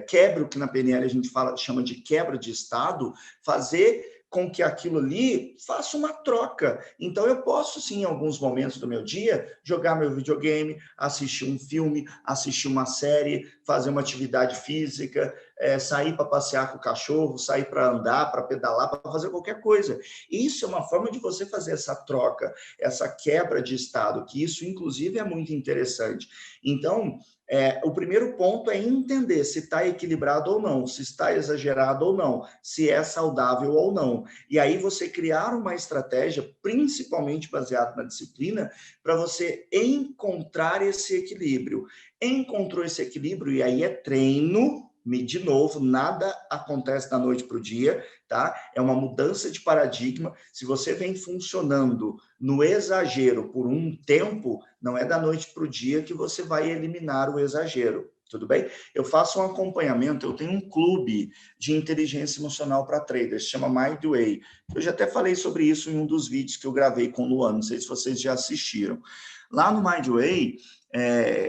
quebre o que na PNL a gente chama de quebra de estado, fazer com que aquilo ali faça uma troca. Então, eu posso, sim, em alguns momentos do meu dia, jogar meu videogame, assistir um filme, assistir uma série, fazer uma atividade física, sair para passear com o cachorro, sair para andar, para pedalar, para fazer qualquer coisa. Isso é uma forma de você fazer essa troca, essa quebra de estado, que isso, inclusive, é muito interessante. Então, o primeiro ponto é entender se está equilibrado ou não, se está exagerado ou não, se é saudável ou não. E aí você criar uma estratégia, principalmente baseada na disciplina, para você encontrar esse equilíbrio. Encontrou esse equilíbrio, e aí é treino. De novo, nada acontece da noite para o dia, tá? É uma mudança de paradigma. Se você vem funcionando no exagero por um tempo, não é da noite para o dia que você vai eliminar o exagero, tudo bem? Eu faço um acompanhamento, eu tenho um clube de inteligência emocional para traders, chama Mindway. Eu já até falei sobre isso em um dos vídeos que eu gravei com o Luan, não sei se vocês já assistiram. Lá no Mindway,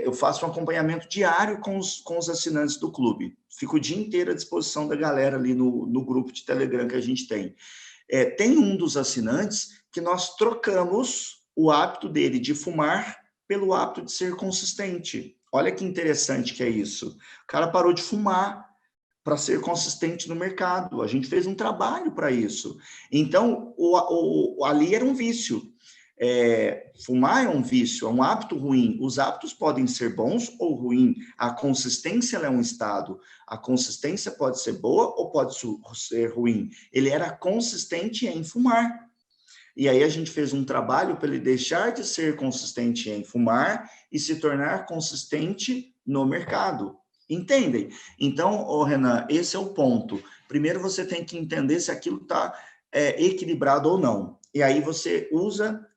eu faço um acompanhamento diário com os assinantes do clube. Fico o dia inteiro à disposição da galera ali no grupo de Telegram que a gente tem. Tem um dos assinantes que nós trocamos o hábito dele de fumar pelo hábito de ser consistente. Olha que interessante que é isso. O cara parou de fumar para ser consistente no mercado. A gente fez um trabalho para isso. Então, ali era um vício. Fumar é um vício, é um hábito ruim. Os hábitos podem ser bons ou ruins. A consistência é um estado. A consistência pode ser boa ou pode ser ruim. Ele era consistente em fumar. E aí a gente fez um trabalho para ele deixar de ser consistente em fumar e se tornar consistente no mercado. Entendem? Então, Renan, esse é o ponto. Primeiro você tem que entender se aquilo está equilibrado ou não. E aí você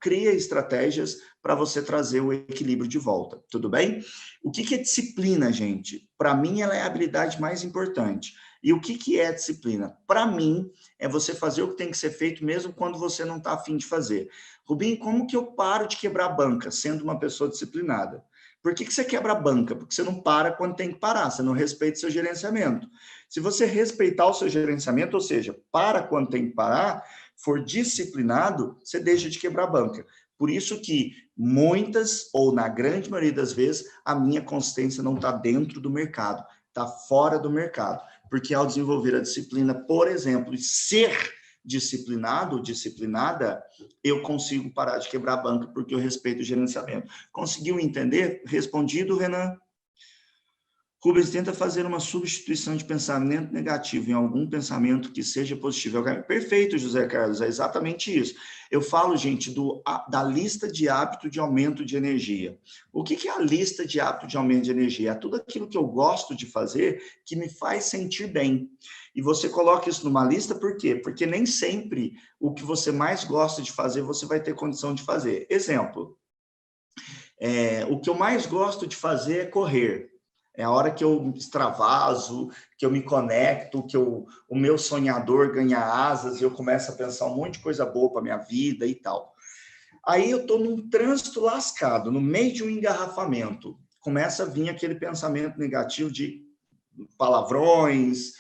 cria estratégias para você trazer o equilíbrio de volta, tudo bem? O que é disciplina, gente? Para mim, ela é a habilidade mais importante. E o que é disciplina? Para mim, é você fazer o que tem que ser feito mesmo quando você não está afim de fazer. Rubinho, como que eu paro de quebrar a banca sendo uma pessoa disciplinada? Por que você quebra a banca? Porque você não para quando tem que parar, você não respeita o seu gerenciamento. Se você respeitar o seu gerenciamento, ou seja, para quando tem que parar, for disciplinado, você deixa de quebrar a banca. Por isso que muitas, ou na grande maioria das vezes, a minha consistência não está dentro do mercado, está fora do mercado. Porque ao desenvolver a disciplina, por exemplo, e ser disciplinado, disciplinada, eu consigo parar de quebrar a banca porque eu respeito o gerenciamento. Conseguiu entender? Respondido, Renan? Rubens, tenta fazer uma substituição de pensamento negativo em algum pensamento que seja positivo. Perfeito, José Carlos, é exatamente isso. Eu falo, gente, da lista de hábito de aumento de energia. O que é a lista de hábito de aumento de energia? É tudo aquilo que eu gosto de fazer que me faz sentir bem. E você coloca isso numa lista, por quê? Porque nem sempre o que você mais gosta de fazer, você vai ter condição de fazer. Exemplo, o que eu mais gosto de fazer é correr. É a hora que eu extravaso, que eu me conecto, que o meu sonhador ganha asas e eu começo a pensar um monte de coisa boa para minha vida e tal. Aí eu estou num trânsito lascado, no meio de um engarrafamento. Começa a vir aquele pensamento negativo de palavrões,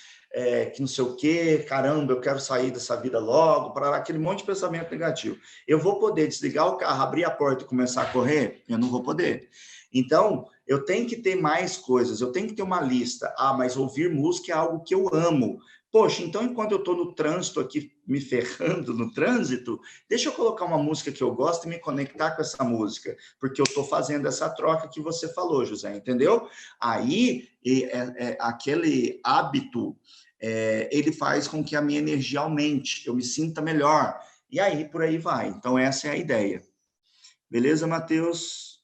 que não sei o quê, caramba, eu quero sair dessa vida logo, para aquele monte de pensamento negativo. Eu vou poder desligar o carro, abrir a porta e começar a correr? Eu não vou poder. Então, eu tenho que ter mais coisas, eu tenho que ter uma lista. Ah, mas ouvir música é algo que eu amo. Poxa, então enquanto eu estou no trânsito aqui, me ferrando no trânsito, deixa eu colocar uma música que eu gosto e me conectar com essa música, porque eu estou fazendo essa troca que você falou, José, entendeu? Aí, aquele hábito, ele faz com que a minha energia aumente, eu me sinta melhor, e aí por aí vai. Então, essa é a ideia. Beleza, Matheus?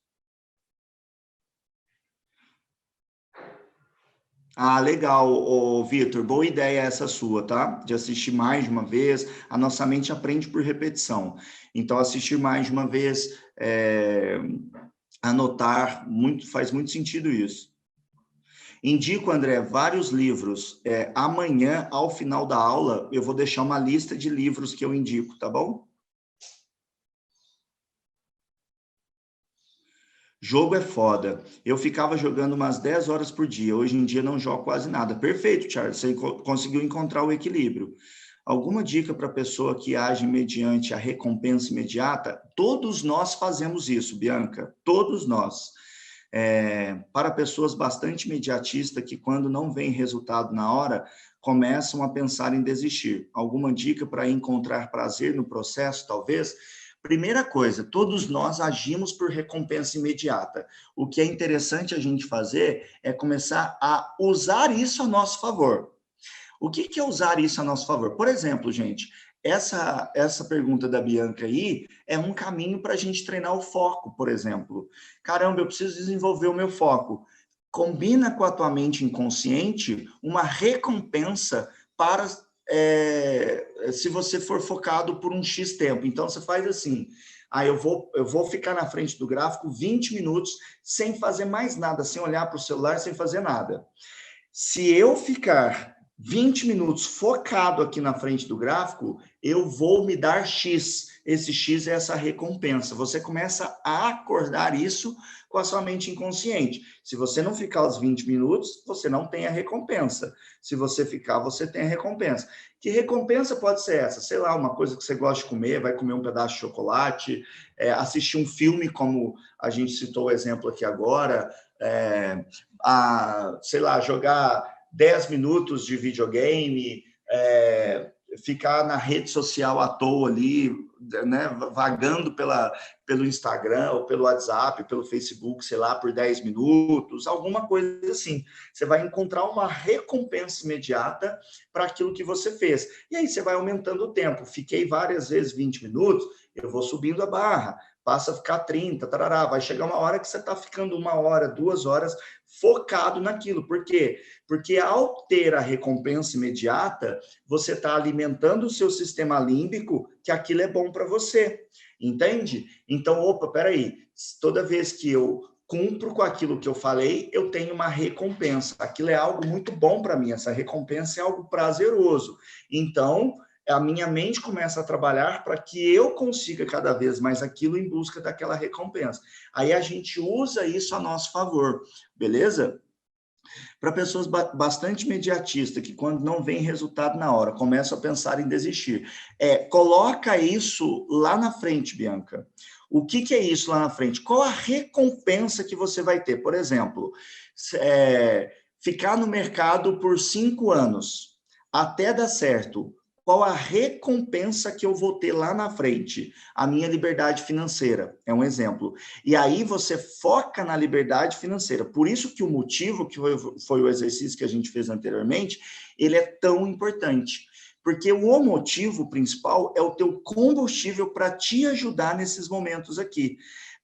Ah, legal, ô, Vitor. Boa ideia essa sua, tá? De assistir mais de uma vez. A nossa mente aprende por repetição. Então, assistir mais de uma vez, anotar, faz muito sentido isso. Indico, André, vários livros. Amanhã, ao final da aula, eu vou deixar uma lista de livros que eu indico, tá bom? Jogo é foda. Eu ficava jogando umas 10 horas por dia. Hoje em dia não jogo quase nada. Perfeito, Charles. Você conseguiu encontrar o equilíbrio. Alguma dica para a pessoa que age mediante a recompensa imediata? Todos nós fazemos isso, Bianca. Todos nós. Para pessoas bastante imediatistas que, quando não vem resultado na hora, começam a pensar em desistir. Alguma dica para encontrar prazer no processo, talvez? Primeira coisa, todos nós agimos por recompensa imediata. O que é interessante a gente fazer é começar a usar isso a nosso favor. O que é usar isso a nosso favor? Por exemplo, gente, essa pergunta da Bianca aí é um caminho para a gente treinar o foco, por exemplo. Caramba, eu preciso desenvolver o meu foco. Combina com a tua mente inconsciente uma recompensa para se você for focado por um X tempo. Então, você faz assim, eu vou ficar na frente do gráfico 20 minutos sem fazer mais nada, sem olhar para o celular, sem fazer nada. Se eu ficar 20 minutos focado aqui na frente do gráfico, eu vou me dar X. Esse X é essa recompensa. Você começa a acordar isso com a sua mente inconsciente. Se você não ficar os 20 minutos, você não tem a recompensa. Se você ficar, você tem a recompensa. Que recompensa pode ser essa? Sei lá, uma coisa que você gosta de comer, vai comer um pedaço de chocolate, assistir um filme, como a gente citou o exemplo aqui agora, sei lá, jogar 10 minutos de videogame, ficar na rede social à toa ali, né, vagando pelo Instagram, ou pelo WhatsApp, pelo Facebook, sei lá, por 10 minutos, alguma coisa assim. Você vai encontrar uma recompensa imediata para aquilo que você fez. E aí você vai aumentando o tempo. Fiquei várias vezes 20 minutos, eu vou subindo a barra, passa a ficar 30, tarará, vai chegar uma hora que você está ficando 1 hora, 2 horas focado naquilo. Por quê? Porque ao ter a recompensa imediata, você está alimentando o seu sistema límbico que aquilo é bom para você, entende? Então, opa, peraí, toda vez que eu cumpro com aquilo que eu falei, eu tenho uma recompensa. Aquilo é algo muito bom para mim, essa recompensa é algo prazeroso. Então, a minha mente começa a trabalhar para que eu consiga cada vez mais aquilo em busca daquela recompensa. Aí a gente usa isso a nosso favor, beleza? Para pessoas bastante imediatistas, que quando não vem resultado na hora, começam a pensar em desistir. Coloca isso lá na frente, Bianca. O que é isso lá na frente? Qual a recompensa que você vai ter? Por exemplo, ficar no mercado por 5 anos, até dar certo. Qual a recompensa que eu vou ter lá na frente? A minha liberdade financeira, é um exemplo. E aí você foca na liberdade financeira. Por isso que o motivo, que foi o exercício que a gente fez anteriormente, ele é tão importante. Porque o motivo principal é o teu combustível para te ajudar nesses momentos aqui.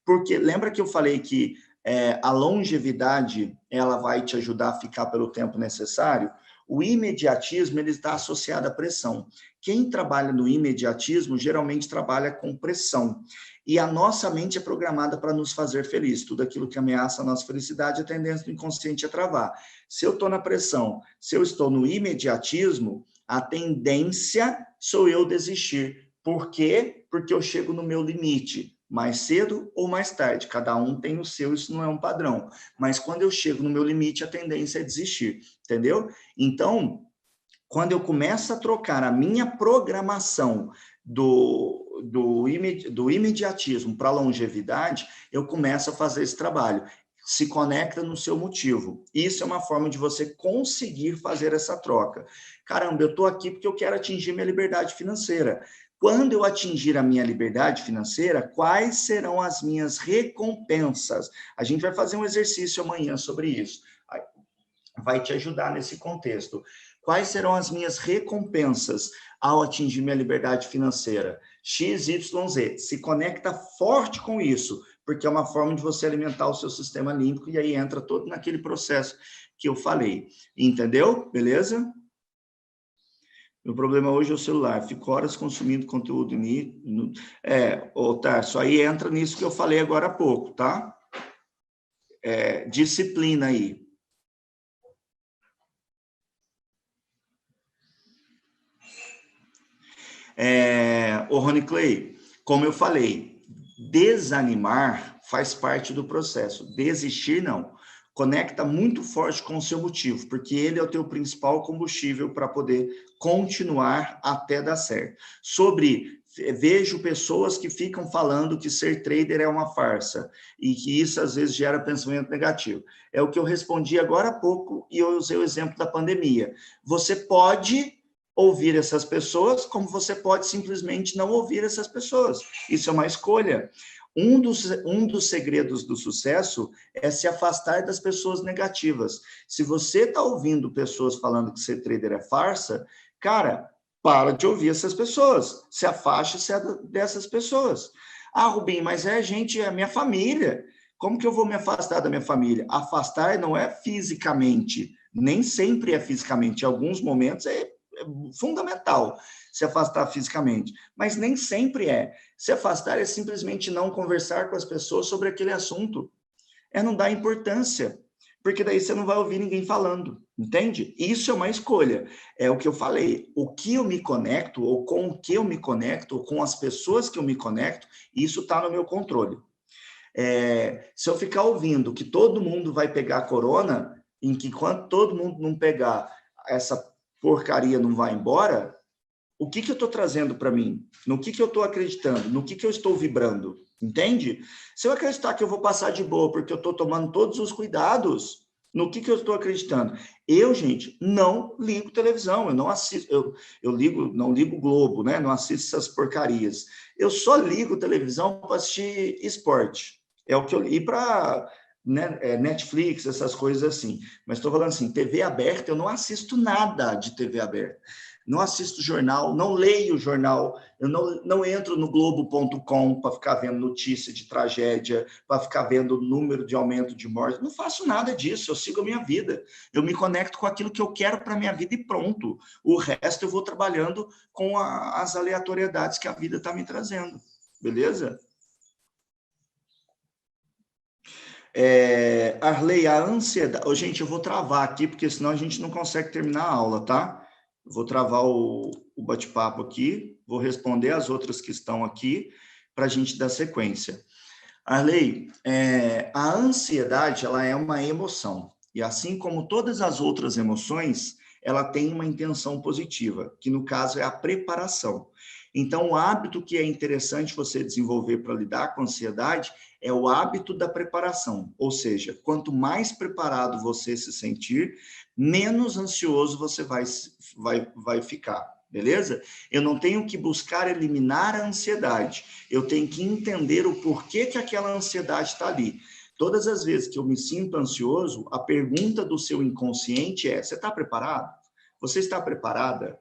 Porque lembra que eu falei que a longevidade, ela vai te ajudar a ficar pelo tempo necessário? O imediatismo, ele está associado à pressão. Quem trabalha no imediatismo, geralmente trabalha com pressão. E a nossa mente é programada para nos fazer feliz. Tudo aquilo que ameaça a nossa felicidade, a tendência do inconsciente é travar. Se eu estou na pressão, se eu estou no imediatismo, a tendência sou eu desistir. Por quê? Porque eu chego no meu limite. Mais cedo ou mais tarde, cada um tem o seu, isso não é um padrão. Mas quando eu chego no meu limite, a tendência é desistir, entendeu? Então, quando eu começo a trocar a minha programação do imediatismo para a longevidade, eu começo a fazer esse trabalho. se conecta no seu motivo. Isso é uma forma de você conseguir fazer essa troca. Caramba, eu estou aqui porque eu quero atingir minha liberdade financeira. Quando eu atingir a minha liberdade financeira, quais serão as minhas recompensas? A gente vai fazer um exercício amanhã sobre isso. Vai te ajudar nesse contexto. Quais serão as minhas recompensas ao atingir minha liberdade financeira? X, Y, Z. Se conecta forte com isso, porque é uma forma de você alimentar o seu sistema límbico e aí entra todo naquele processo que eu falei. Entendeu? Beleza? Meu problema hoje é o celular. Fico horas consumindo conteúdo. Tarso, aí entra nisso que eu falei agora há pouco, tá? Disciplina aí. O Rony Clay, como eu falei, desanimar faz parte do processo. Desistir, não. Conecta muito forte com o seu motivo, porque ele é o teu principal combustível para poder continuar até dar certo. Vejo pessoas que ficam falando que ser trader é uma farsa e que isso às vezes gera pensamento negativo. É o que eu respondi agora há pouco e eu usei o exemplo da pandemia. Você pode ouvir essas pessoas, como você pode simplesmente não ouvir essas pessoas. Isso é uma escolha. Um dos segredos do sucesso é se afastar das pessoas negativas. Se você está ouvindo pessoas falando que ser trader é farsa, cara, para de ouvir essas pessoas. Se afaste dessas pessoas. Ah, Rubim, mas é minha família. Como que eu vou me afastar da minha família? Afastar não é fisicamente, nem sempre é fisicamente. Em alguns momentos é fundamental se afastar fisicamente, mas nem sempre é. Se afastar é simplesmente não conversar com as pessoas sobre aquele assunto. É não dar importância, porque daí você não vai ouvir ninguém falando, entende? Isso é uma escolha. É o que eu falei. O que eu me conecto, ou com o que eu me conecto, ou com as pessoas que eu me conecto, isso está no meu controle. Se eu ficar ouvindo que todo mundo vai pegar corona, em que quando todo mundo não pegar, essa porcaria não vai embora, o que eu estou trazendo para mim? No que eu estou acreditando? No que eu estou vibrando? Entende? Se eu acreditar que eu vou passar de boa porque eu estou tomando todos os cuidados, no que eu estou acreditando? Eu, gente, não ligo televisão, eu não assisto, não ligo Globo, né? Não assisto essas porcarias. Eu só ligo televisão para assistir esporte. É o que eu li para Netflix, essas coisas assim. Mas estou falando assim, TV aberta, eu não assisto nada de TV aberta. Não assisto jornal, não leio jornal, eu não entro no Globo.com para ficar vendo notícia de tragédia, para ficar vendo número de aumento de mortes. Não faço nada disso, eu sigo a minha vida. Eu me conecto com aquilo que eu quero para a minha vida e pronto. O resto eu vou trabalhando com as aleatoriedades que a vida está me trazendo. Beleza? Arley, a ansiedade... Gente, eu vou travar aqui, porque senão a gente não consegue terminar a aula, tá? Vou travar o bate-papo aqui, vou responder as outras que estão aqui, para a gente dar sequência. Arley, a ansiedade, ela é uma emoção, e assim como todas as outras emoções, ela tem uma intenção positiva, que no caso é a preparação. Então, o hábito que é interessante você desenvolver para lidar com a ansiedade é o hábito da preparação, ou seja, quanto mais preparado você se sentir, menos ansioso você vai ficar, beleza? Eu não tenho que buscar eliminar a ansiedade, eu tenho que entender o porquê que aquela ansiedade está ali. Todas as vezes que eu me sinto ansioso, a pergunta do seu inconsciente é: você está preparado? Você está preparada?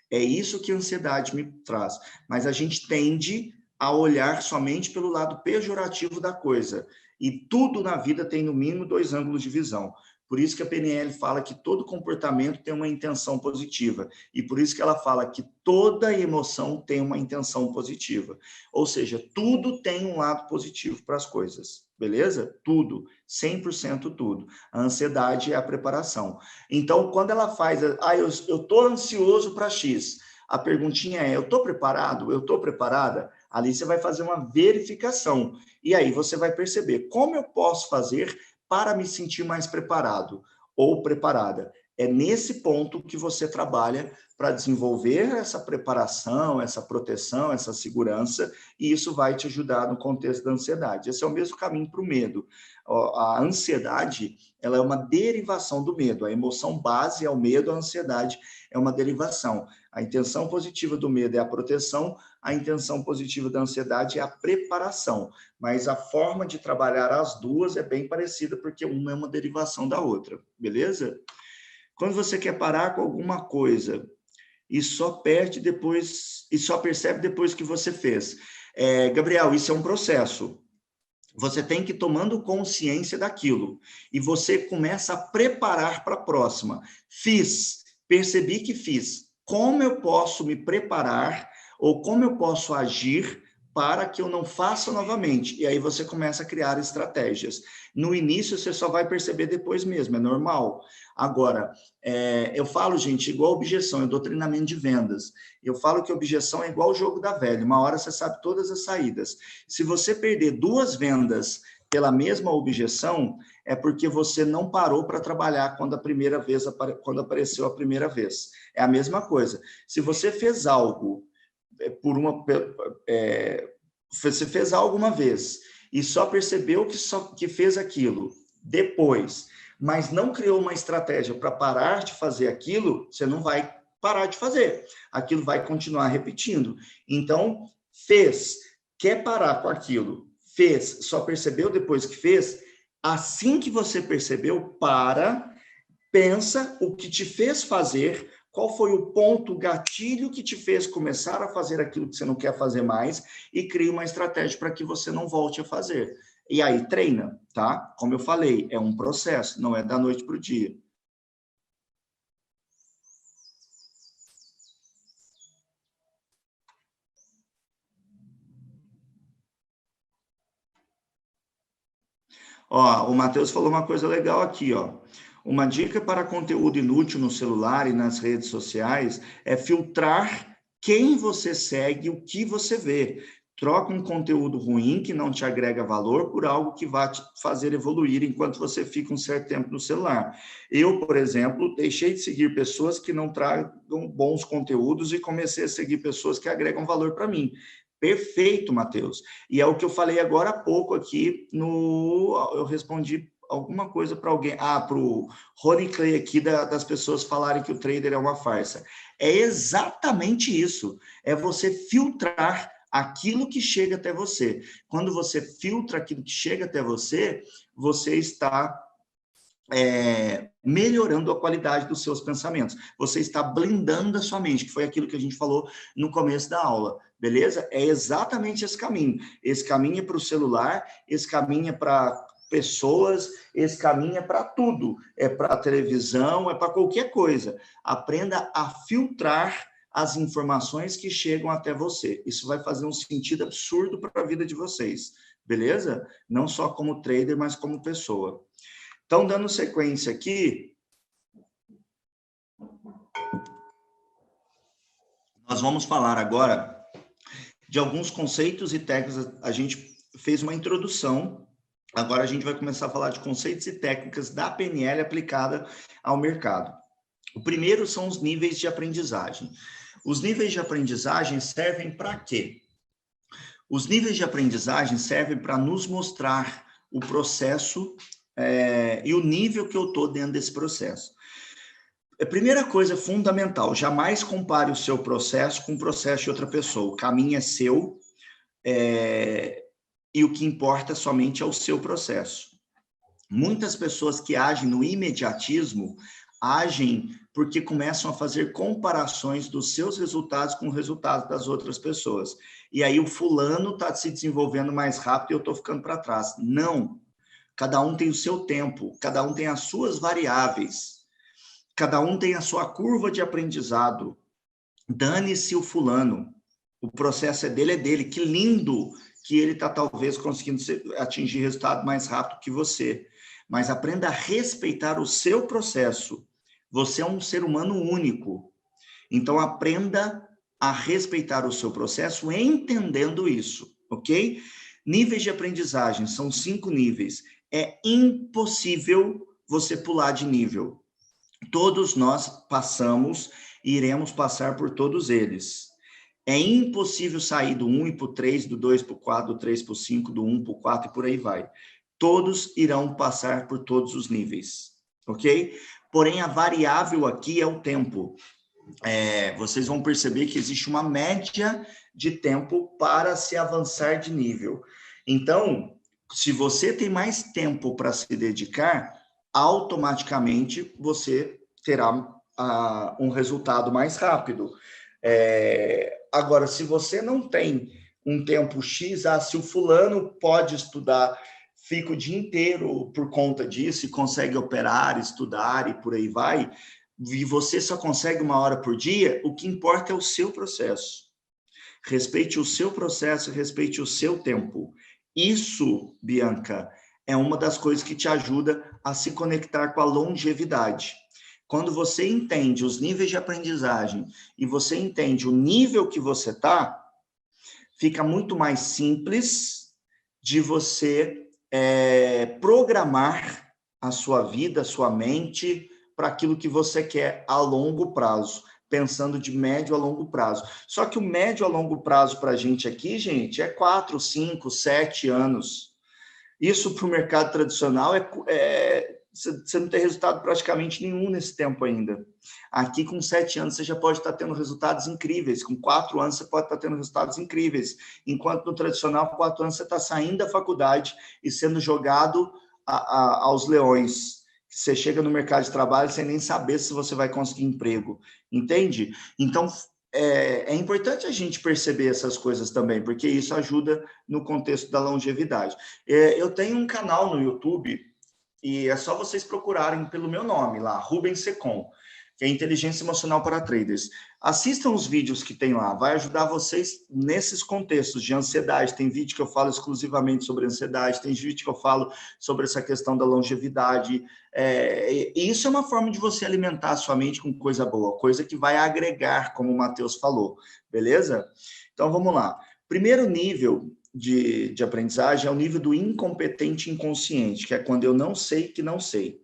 É isso que a ansiedade me traz. Mas a gente tende a olhar somente pelo lado pejorativo da coisa. E tudo na vida tem, no mínimo, 2 ângulos de visão. Por isso que a PNL fala que todo comportamento tem uma intenção positiva. E por isso que ela fala que toda emoção tem uma intenção positiva. Ou seja, tudo tem um lado positivo para as coisas. Beleza? Tudo. 100% tudo. A ansiedade é a preparação. Então, quando ela faz... eu estou ansioso para X. A perguntinha é: eu estou preparado? Eu estou preparada? Ali você vai fazer uma verificação. E aí você vai perceber como eu posso fazer para me sentir mais preparado ou preparada. É nesse ponto que você trabalha para desenvolver essa preparação, essa proteção, essa segurança, e isso vai te ajudar no contexto da ansiedade. Esse é o mesmo caminho para o medo. A ansiedade, ela é uma derivação do medo. A emoção base é o medo, a ansiedade é uma derivação. A intenção positiva do medo é a proteção, a intenção positiva da ansiedade é a preparação. Mas a forma de trabalhar as duas é bem parecida, porque uma é uma derivação da outra, beleza? Quando você quer parar com alguma coisa e só percebe depois que você fez. Gabriel, isso é um processo. Você tem que ir tomando consciência daquilo. E você começa a preparar para a próxima. Percebi que fiz. Como eu posso me preparar ou como eu posso agir para que eu não faça novamente? E aí você começa a criar estratégias. No início, você só vai perceber depois mesmo, é normal. Agora, eu falo, gente, igual objeção, eu dou treinamento de vendas. Eu falo que objeção é igual o jogo da velha. Uma hora você sabe todas as saídas. Se você perder 2 vendas pela mesma objeção, é porque você não parou para trabalhar quando apareceu a primeira vez. É a mesma coisa. Se você fez algo você fez algo uma vez e só percebeu que fez aquilo depois, mas não criou uma estratégia para parar de fazer aquilo, você não vai parar de fazer. Aquilo vai continuar repetindo. Então, quer parar com aquilo, só percebeu depois que fez, assim que você percebeu, pensa o que te fez fazer, qual foi o ponto, o gatilho que te fez começar a fazer aquilo que você não quer fazer mais e cria uma estratégia para que você não volte a fazer. E aí treina, tá? Como eu falei, é um processo, não é da noite para o dia. Ó, o Matheus falou uma coisa legal aqui, ó. Uma dica para conteúdo inútil no celular e nas redes sociais é filtrar quem você segue, o que você vê. Troca um conteúdo ruim que não te agrega valor por algo que vai te fazer evoluir enquanto você fica um certo tempo no celular. Eu, por exemplo, deixei de seguir pessoas que não tragam bons conteúdos e comecei a seguir pessoas que agregam valor para mim. Perfeito, Matheus. E é o que eu falei agora há pouco aqui eu respondi alguma coisa para alguém, para o Rony Clay aqui, das pessoas falarem que o trader é uma farsa. É exatamente isso, é você filtrar aquilo que chega até você. Quando você filtra aquilo que chega até você, você está melhorando a qualidade dos seus pensamentos. Você está blindando a sua mente, que foi aquilo que a gente falou no começo da aula, beleza? É exatamente esse caminho. Esse caminho é para o celular, esse caminho é para pessoas, esse caminho é para tudo. É para a televisão, é para qualquer coisa. Aprenda a filtrar as informações que chegam até você. Isso vai fazer um sentido absurdo para a vida de vocês, beleza? Não só como trader, mas como pessoa. Então, dando sequência aqui, nós vamos falar agora de alguns conceitos e técnicas. A gente fez uma introdução, agora a gente vai começar a falar de conceitos e técnicas da PNL aplicada ao mercado. O primeiro são os níveis de aprendizagem. Os níveis de aprendizagem servem para quê? Os níveis de aprendizagem servem para nos mostrar o processo e o nível que eu estou dentro desse processo. A primeira coisa fundamental, jamais compare o seu processo com o processo de outra pessoa. O caminho é seu e o que importa somente é o seu processo. Muitas pessoas que agem no imediatismo, agem porque começam a fazer comparações dos seus resultados com o resultado das outras pessoas. E aí o fulano está se desenvolvendo mais rápido e eu estou ficando para trás. Não. Cada um tem o seu tempo, cada um tem as suas variáveis, cada um tem a sua curva de aprendizado. Dane-se o fulano, o processo é dele. Que lindo que ele está talvez conseguindo atingir resultado mais rápido que você. Mas aprenda a respeitar o seu processo. Você é um ser humano único. Então, aprenda a respeitar o seu processo entendendo isso, ok? Níveis de aprendizagem, são 5 níveis. É impossível você pular de nível. Todos nós passamos e iremos passar por todos eles. É impossível sair do 1 e para o 3, do 2 para o 4, do 3 para o 5, do 1 para o 4 e por aí vai. Todos irão passar por todos os níveis, ok? Porém, a variável aqui é o tempo. Vocês vão perceber que existe uma média de tempo para se avançar de nível. Então, se você tem mais tempo para se dedicar, automaticamente você terá um resultado mais rápido. Agora, se você não tem um tempo X, se o fulano pode estudar, fica o dia inteiro por conta disso e consegue operar, estudar e por aí vai, e você só consegue 1 hora por dia, o que importa é o seu processo. Respeite o seu processo, respeite o seu tempo. Isso, Bianca, é uma das coisas que te ajuda a se conectar com a longevidade. Quando você entende os níveis de aprendizagem e você entende o nível que você está, fica muito mais simples de você programar a sua vida, a sua mente, para aquilo que você quer a longo prazo, pensando de médio a longo prazo. Só que o médio a longo prazo para a gente aqui, gente, é 4, 5, 7 anos. Isso para o mercado tradicional você não tem resultado praticamente nenhum nesse tempo ainda. Aqui, com 7 anos, você já pode estar tendo resultados incríveis. Com 4 anos, você pode estar tendo resultados incríveis. Enquanto no tradicional, com 4 anos, você está saindo da faculdade e sendo jogado aos leões. Você chega no mercado de trabalho sem nem saber se você vai conseguir emprego. Entende? Então, é importante a gente perceber essas coisas também, porque isso ajuda no contexto da longevidade. Eu tenho um canal no YouTube, e é só vocês procurarem pelo meu nome lá, Rubens Secom, que é Inteligência Emocional para Traders. Assistam os vídeos que tem lá, vai ajudar vocês nesses contextos de ansiedade. Tem vídeo que eu falo exclusivamente sobre ansiedade, tem vídeo que eu falo sobre essa questão da longevidade. E isso é uma forma de você alimentar a sua mente com coisa boa, coisa que vai agregar, como o Matheus falou, beleza? Então, vamos lá. Primeiro nível de aprendizagem é o nível do incompetente inconsciente, que é quando eu não sei que não sei.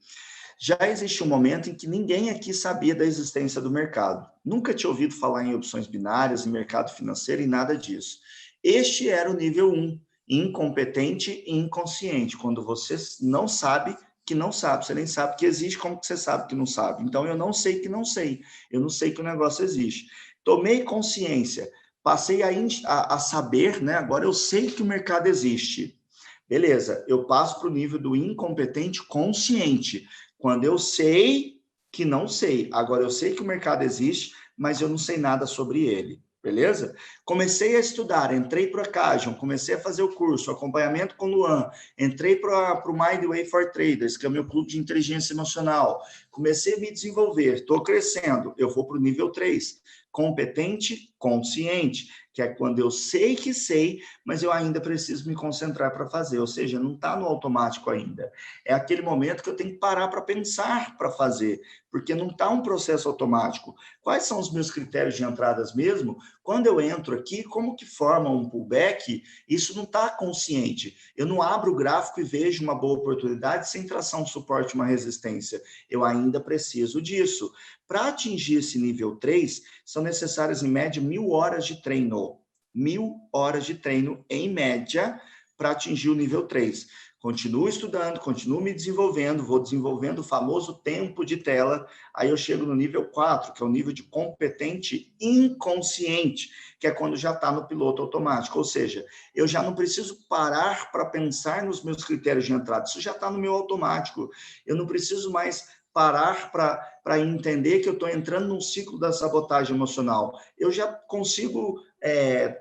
Já existe um momento em que ninguém aqui sabia da existência do mercado. Nunca tinha ouvido falar em opções binárias, em mercado financeiro e nada disso. Este era o nível 1, incompetente e inconsciente, quando você não sabe que não sabe, você nem sabe que existe, como que você sabe que não sabe? Então, eu não sei que não sei, eu não sei que o negócio existe. Tomei consciência, passei a saber, né? Agora eu sei que o mercado existe. Beleza, eu passo para o nível do incompetente consciente, quando eu sei que não sei. Agora eu sei que o mercado existe, mas eu não sei nada sobre ele. Beleza? Comecei a estudar, entrei para a Cajun, comecei a fazer o curso, acompanhamento com o Luan, entrei para o Mindway for Traders, que é o meu clube de inteligência emocional. Comecei a me desenvolver, estou crescendo, eu vou para o nível 3, competente, consciente, que é quando eu sei que sei, mas eu ainda preciso me concentrar para fazer, ou seja, não está no automático ainda. É aquele momento que eu tenho que parar para pensar para fazer, porque não está um processo automático. Quais são os meus critérios de entradas mesmo? Quando eu entro aqui, como que forma um pullback? Isso não está consciente. Eu não abro o gráfico e vejo uma boa oportunidade sem tração, suporte, uma resistência. Eu ainda preciso disso. Para atingir esse nível 3, são necessárias, em média, 1.000 horas de treino. 1.000 horas de treino, em média, para atingir o nível 3. Continuo estudando, continuo me desenvolvendo, vou desenvolvendo o famoso tempo de tela, aí eu chego no nível 4, que é o nível de competente inconsciente, que é quando já está no piloto automático, ou seja, eu já não preciso parar para pensar nos meus critérios de entrada, isso já está no meu automático, eu não preciso mais parar para entender que eu estou entrando num ciclo da sabotagem emocional. Eu já consigo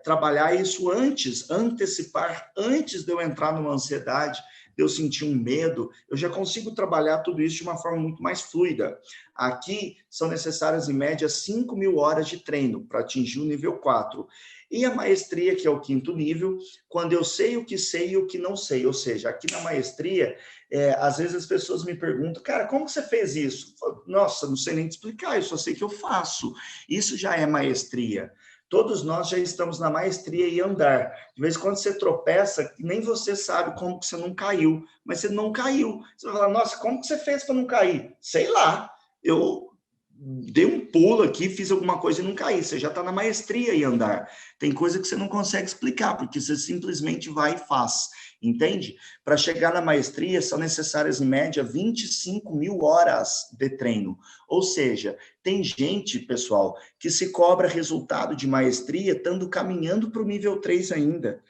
trabalhar isso antes, antecipar, antes de eu entrar numa ansiedade, de eu sentir um medo, eu já consigo trabalhar tudo isso de uma forma muito mais fluida. Aqui são necessárias, em média, 5.000 horas de treino para atingir o nível 4. E a maestria, que é o 5º nível, quando eu sei o que sei e o que não sei. Ou seja, aqui na maestria, às vezes as pessoas me perguntam, cara, como você fez isso? Nossa, não sei nem te explicar, eu só sei que eu faço. Isso já é maestria. Todos nós já estamos na maestria e andar. De vez em quando você tropeça, nem você sabe como que você não caiu, mas você não caiu. Você vai falar, nossa, como que você fez para não cair? Sei lá. eu dei um pulo aqui, fiz alguma coisa e não caí. Você já está na maestria em andar. Tem coisa que você não consegue explicar, porque você simplesmente vai e faz, entende? Para chegar na maestria, são necessárias, em média, 25 mil horas de treino. Ou seja, tem gente, pessoal, que se cobra resultado de maestria estando caminhando para o nível 3 ainda,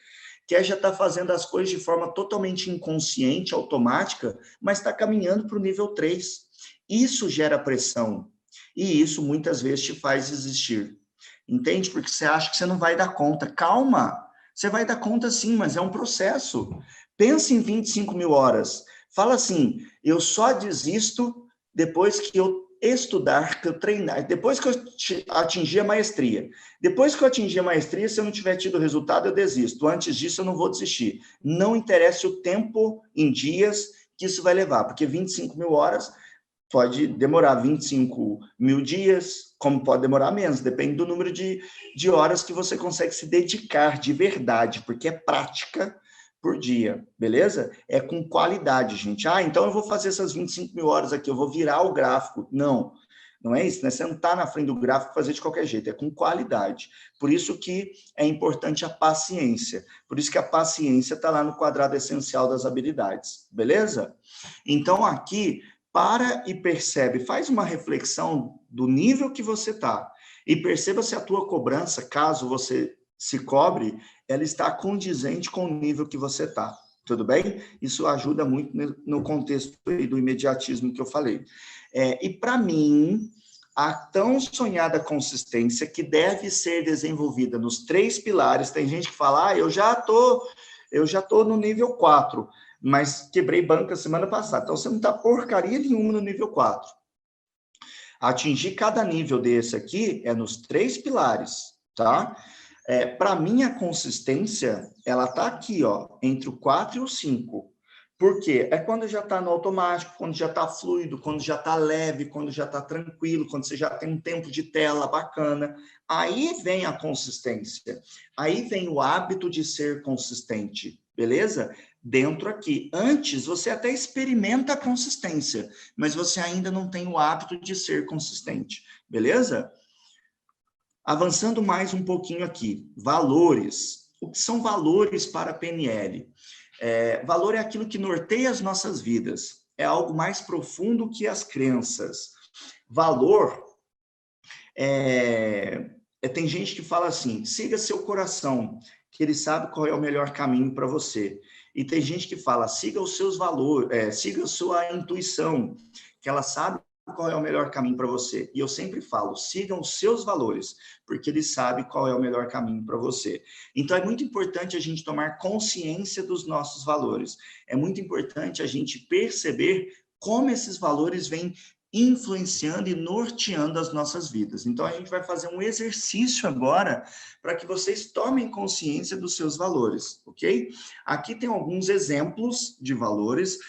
que já está fazendo as coisas de forma totalmente inconsciente, automática, mas está caminhando para o nível 3. Isso gera pressão. E isso muitas vezes te faz desistir. Entende? Porque você acha que você não vai dar conta. Calma! Você vai dar conta sim, mas é um processo. Pensa em 25 mil horas. Fala assim, eu só desisto depois que eu estudar, que eu treinar, depois que eu atingir a maestria. Depois que eu atingir a maestria, se eu não tiver tido resultado, eu desisto. Antes disso, eu não vou desistir. Não interessa o tempo em dias que isso vai levar, porque 25 mil horas pode demorar 25 mil dias, como pode demorar menos, depende do número de horas que você consegue se dedicar de verdade, porque é prática por dia, beleza? É com qualidade, gente. Ah, então eu vou fazer essas 25 mil horas aqui, eu vou virar o gráfico. Não, não é isso, né? Você não está na frente do gráfico fazer de qualquer jeito, é com qualidade. Por isso que é importante a paciência. Por isso que a paciência está lá no quadrado essencial das habilidades, beleza? Então, aqui, para e percebe, faz uma reflexão do nível que você está e perceba se a tua cobrança, caso você se cobre, ela está condizente com o nível que você está. Tudo bem? Isso ajuda muito no contexto do imediatismo que eu falei. E para mim, a tão sonhada consistência que deve ser desenvolvida nos 3 pilares, tem gente que fala, eu já tô no nível 4, mas quebrei banca semana passada, então você não está porcaria nenhuma no nível 4. Atingir cada nível desse aqui é nos 3 pilares, tá? Para mim, a consistência, ela tá aqui, ó, entre o 4 e o 5. Por quê? É quando já está no automático, quando já está fluido, quando já está leve, quando já está tranquilo, quando você já tem um tempo de tela bacana. Aí vem a consistência. Aí vem o hábito de ser consistente, beleza? Dentro aqui. Antes, você até experimenta a consistência, mas você ainda não tem o hábito de ser consistente, beleza? Avançando mais um pouquinho aqui, valores. O que são valores para a PNL? Valor é aquilo que norteia as nossas vidas, é algo mais profundo que as crenças. Valor tem gente que fala assim, siga seu coração, que ele sabe qual é o melhor caminho para você. E tem gente que fala, siga os seus valores, siga a sua intuição, que ela sabe qual é o melhor caminho para você. E eu sempre falo, sigam os seus valores, porque ele sabe qual é o melhor caminho para você. Então é muito importante a gente tomar consciência dos nossos valores. É muito importante a gente perceber como esses valores vêm influenciando e norteando as nossas vidas. Então, a gente vai fazer um exercício agora para que vocês tomem consciência dos seus valores, ok? Aqui tem alguns exemplos de valores,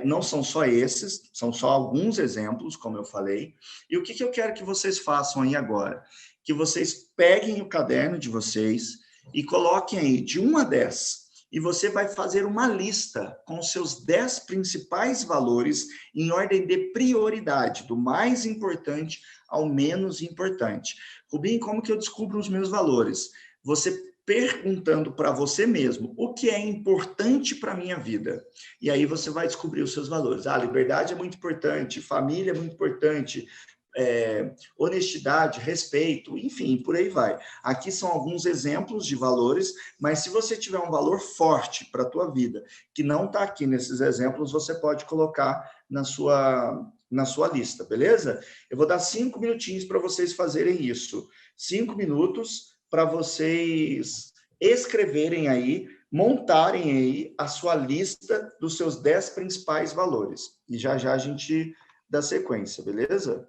não são só esses, são só alguns exemplos, como eu falei. E o que eu quero que vocês façam aí agora? Que vocês peguem o caderno de vocês e coloquem aí de 1 a 10. E você vai fazer uma lista com os seus 10 principais valores em ordem de prioridade, do mais importante ao menos importante. Rubinho, como que eu descubro os meus valores? Você perguntando para você mesmo o que é importante para a minha vida. E aí você vai descobrir os seus valores. Liberdade é muito importante, família é muito importante, honestidade, respeito, enfim, por aí vai. Aqui são alguns exemplos de valores, mas se você tiver um valor forte para a tua vida, que não está aqui nesses exemplos, você pode colocar na sua lista, beleza? Eu vou dar 5 minutinhos para vocês fazerem isso. 5 minutos para vocês escreverem aí, montarem aí a sua lista dos seus 10 principais valores. E já já a gente dá sequência, beleza?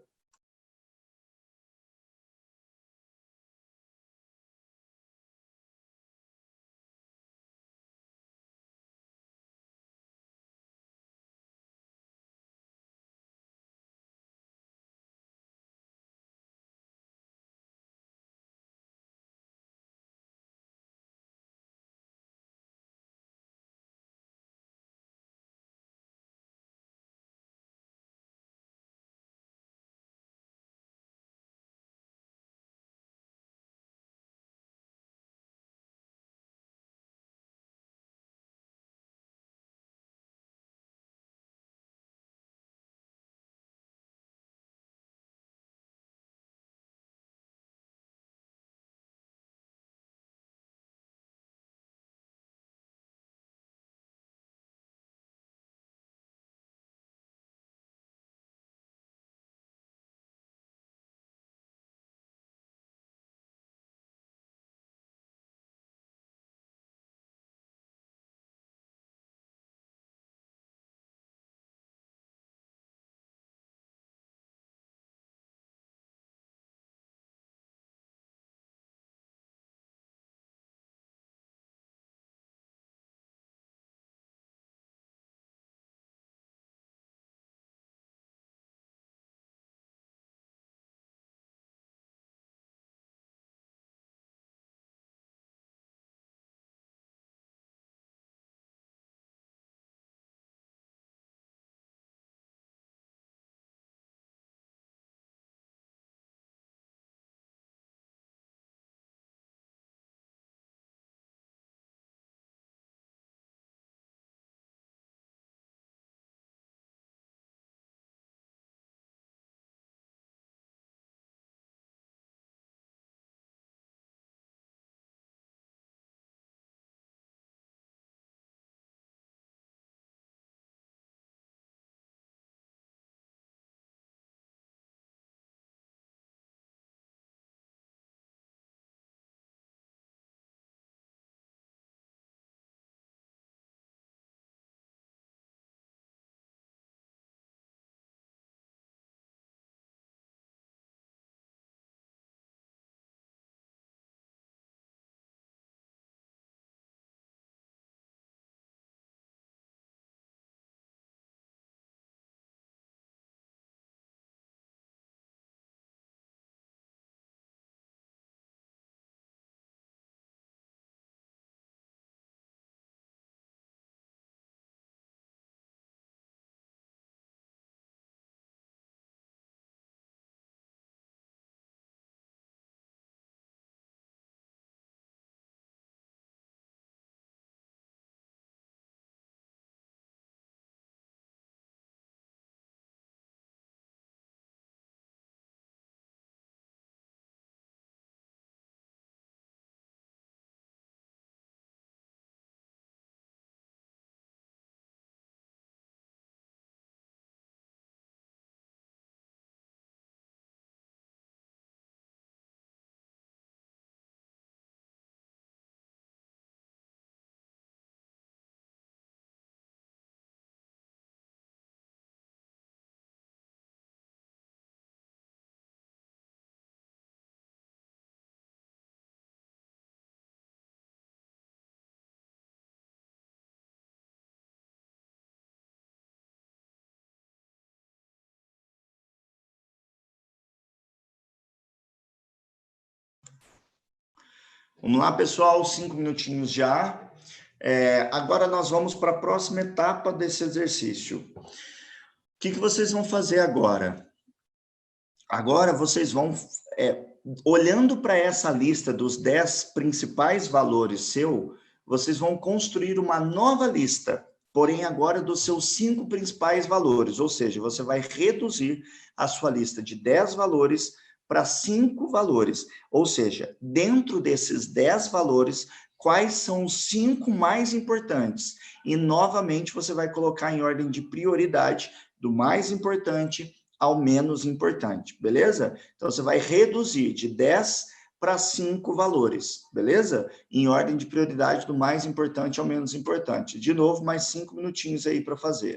Vamos lá, pessoal, 5 minutinhos já. Agora nós vamos para a próxima etapa desse exercício. O que vocês vão fazer agora? Agora vocês vão, olhando para essa lista dos 10 principais valores vocês vão construir uma nova lista, porém agora dos seus 5 principais valores, ou seja, você vai reduzir a sua lista de 10 valores para 5 valores, ou seja, dentro desses 10 valores, quais são os 5 mais importantes? E novamente você vai colocar em ordem de prioridade, do mais importante ao menos importante, beleza? Então, você vai reduzir de 10 para 5 valores, beleza? Em ordem de prioridade do mais importante ao menos importante. De novo, mais 5 minutinhos aí para fazer.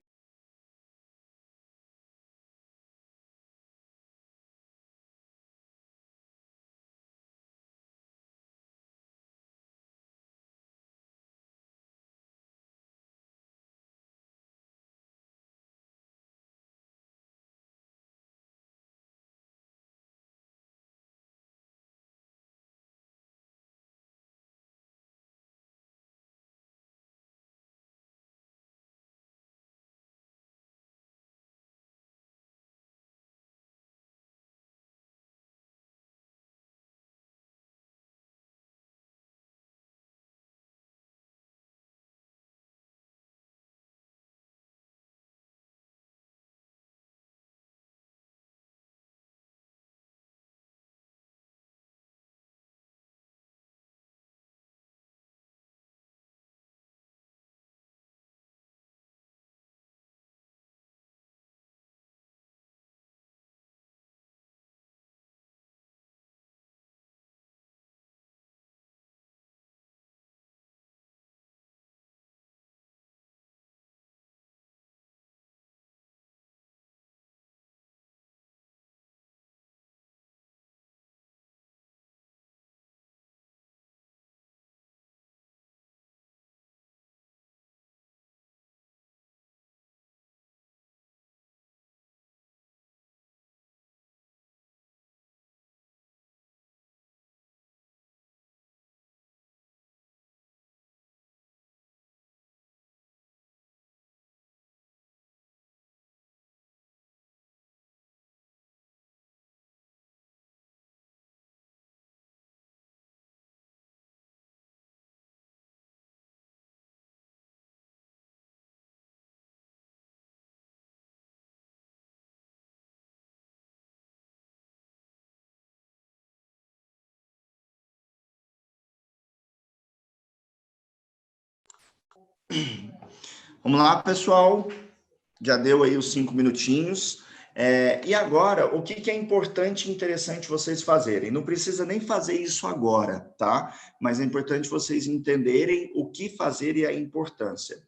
Vamos lá, pessoal. Já deu aí os 5 minutinhos. E agora, o que é importante e interessante vocês fazerem? Não precisa nem fazer isso agora, tá? Mas é importante vocês entenderem o que fazer e a importância.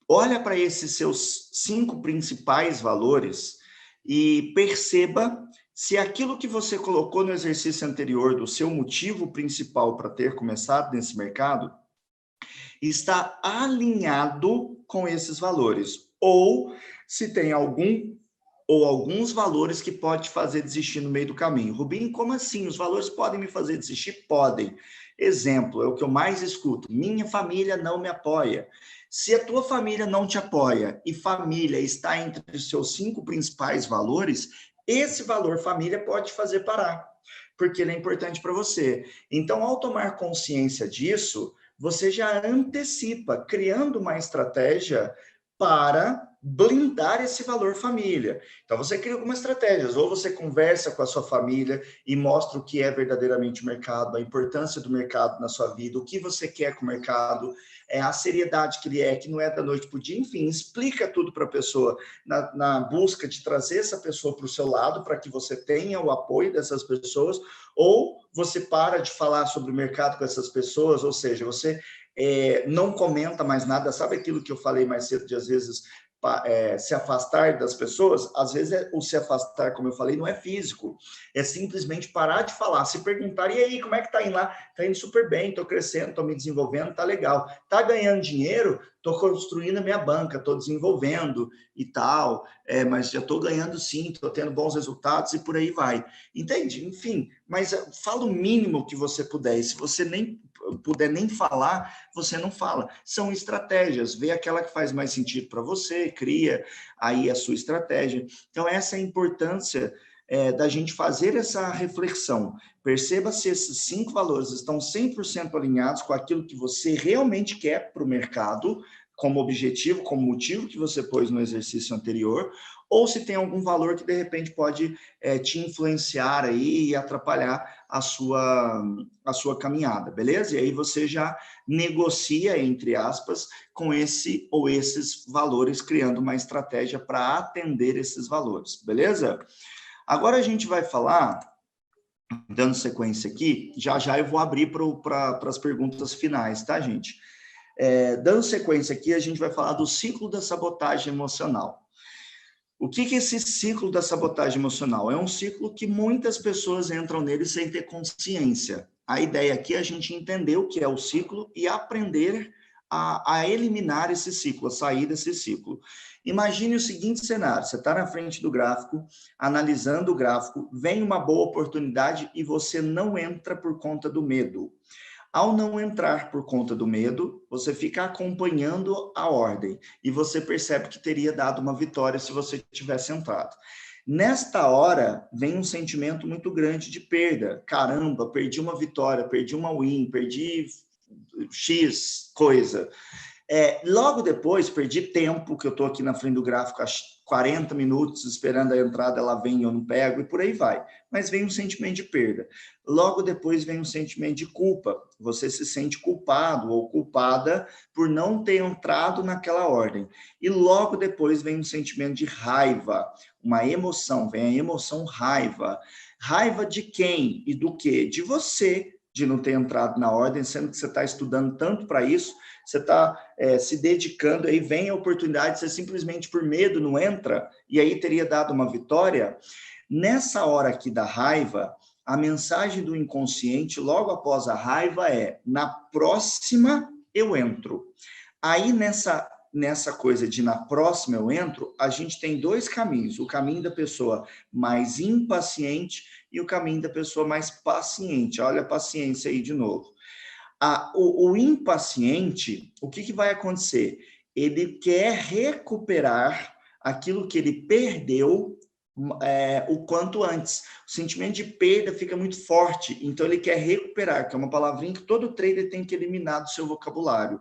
Olha para esses seus 5 principais valores e perceba se aquilo que você colocou no exercício anterior do seu motivo principal para ter começado nesse mercado está alinhado com esses valores, ou se tem algum ou alguns valores que pode fazer desistir no meio do caminho. Rubim, como assim? Os valores podem me fazer desistir? Podem. Exemplo, é o que eu mais escuto. Minha família não me apoia. Se a tua família não te apoia e família está entre os seus 5 principais valores, esse valor família pode fazer parar, porque ele é importante para você. Então, ao tomar consciência disso, você já antecipa, criando uma estratégia para blindar esse valor família. Então, você cria algumas estratégias, ou você conversa com a sua família e mostra o que é verdadeiramente o mercado, a importância do mercado na sua vida, o que você quer com o mercado, a seriedade que ele é, que não é da noite para o dia, enfim, explica tudo para a pessoa, na busca de trazer essa pessoa para o seu lado, para que você tenha o apoio dessas pessoas, ou você para de falar sobre o mercado com essas pessoas, ou seja, você não comenta mais nada, sabe aquilo que eu falei mais cedo, de às vezes se afastar das pessoas, às vezes o se afastar, como eu falei, não é físico, é simplesmente parar de falar, se perguntar, e aí, como é que tá indo lá? Tá indo super bem, tô crescendo, tô me desenvolvendo, tá legal. Tá ganhando dinheiro? Tô construindo a minha banca, tô desenvolvendo e tal, mas já tô ganhando sim, tô tendo bons resultados e por aí vai. Entende? Enfim, mas fala o mínimo que você puder, e se você nem puder nem falar, você não fala. São estratégias, vê aquela que faz mais sentido para você, cria aí a sua estratégia. Então, essa é a importância da gente fazer essa reflexão. Perceba se esses 5 valores estão 100% alinhados com aquilo que você realmente quer para o mercado, como objetivo, como motivo que você pôs no exercício anterior, ou se tem algum valor que, de repente, pode te influenciar aí e atrapalhar a sua caminhada, beleza? E aí você já negocia, entre aspas, com esse ou esses valores, criando uma estratégia para atender esses valores, beleza? Agora a gente vai falar, dando sequência aqui, já já eu vou abrir para as perguntas finais, tá, gente? Dando sequência aqui, a gente vai falar do ciclo da sabotagem emocional. O que é esse ciclo da sabotagem emocional? É um ciclo que muitas pessoas entram nele sem ter consciência. A ideia aqui é a gente entender o que é o ciclo e aprender a eliminar esse ciclo, a sair desse ciclo. Imagine o seguinte cenário: você está na frente do gráfico, analisando o gráfico, vem uma boa oportunidade e você não entra por conta do medo. Ao não entrar por conta do medo, você fica acompanhando a ordem e você percebe que teria dado uma vitória se você tivesse entrado. Nesta hora, vem um sentimento muito grande de perda. Caramba, perdi uma vitória, perdi uma win, perdi X coisa. Logo depois, perdi tempo, que eu estou aqui na frente do gráfico há 40 minutos esperando a entrada, ela vem, eu não pego, e por aí vai. Mas vem um sentimento de perda. Logo depois vem um sentimento de culpa. Você se sente culpado ou culpada por não ter entrado naquela ordem. E logo depois vem um sentimento de raiva, uma emoção, vem a emoção raiva. Raiva de quem e do quê? De você, de não ter entrado na ordem, sendo que você está estudando tanto para isso, você está se dedicando, aí vem a oportunidade, você simplesmente por medo não entra, e aí teria dado uma vitória. Nessa hora aqui da raiva, a mensagem do inconsciente, logo após a raiva, na próxima eu entro. Aí nessa coisa de na próxima eu entro, a gente tem 2 caminhos: o caminho da pessoa mais impaciente e o caminho da pessoa mais paciente. Olha a paciência aí de novo. O impaciente, o que vai acontecer? Ele quer recuperar aquilo que ele perdeu o quanto antes. O sentimento de perda fica muito forte, então ele quer recuperar, que é uma palavrinha que todo trader tem que eliminar do seu vocabulário.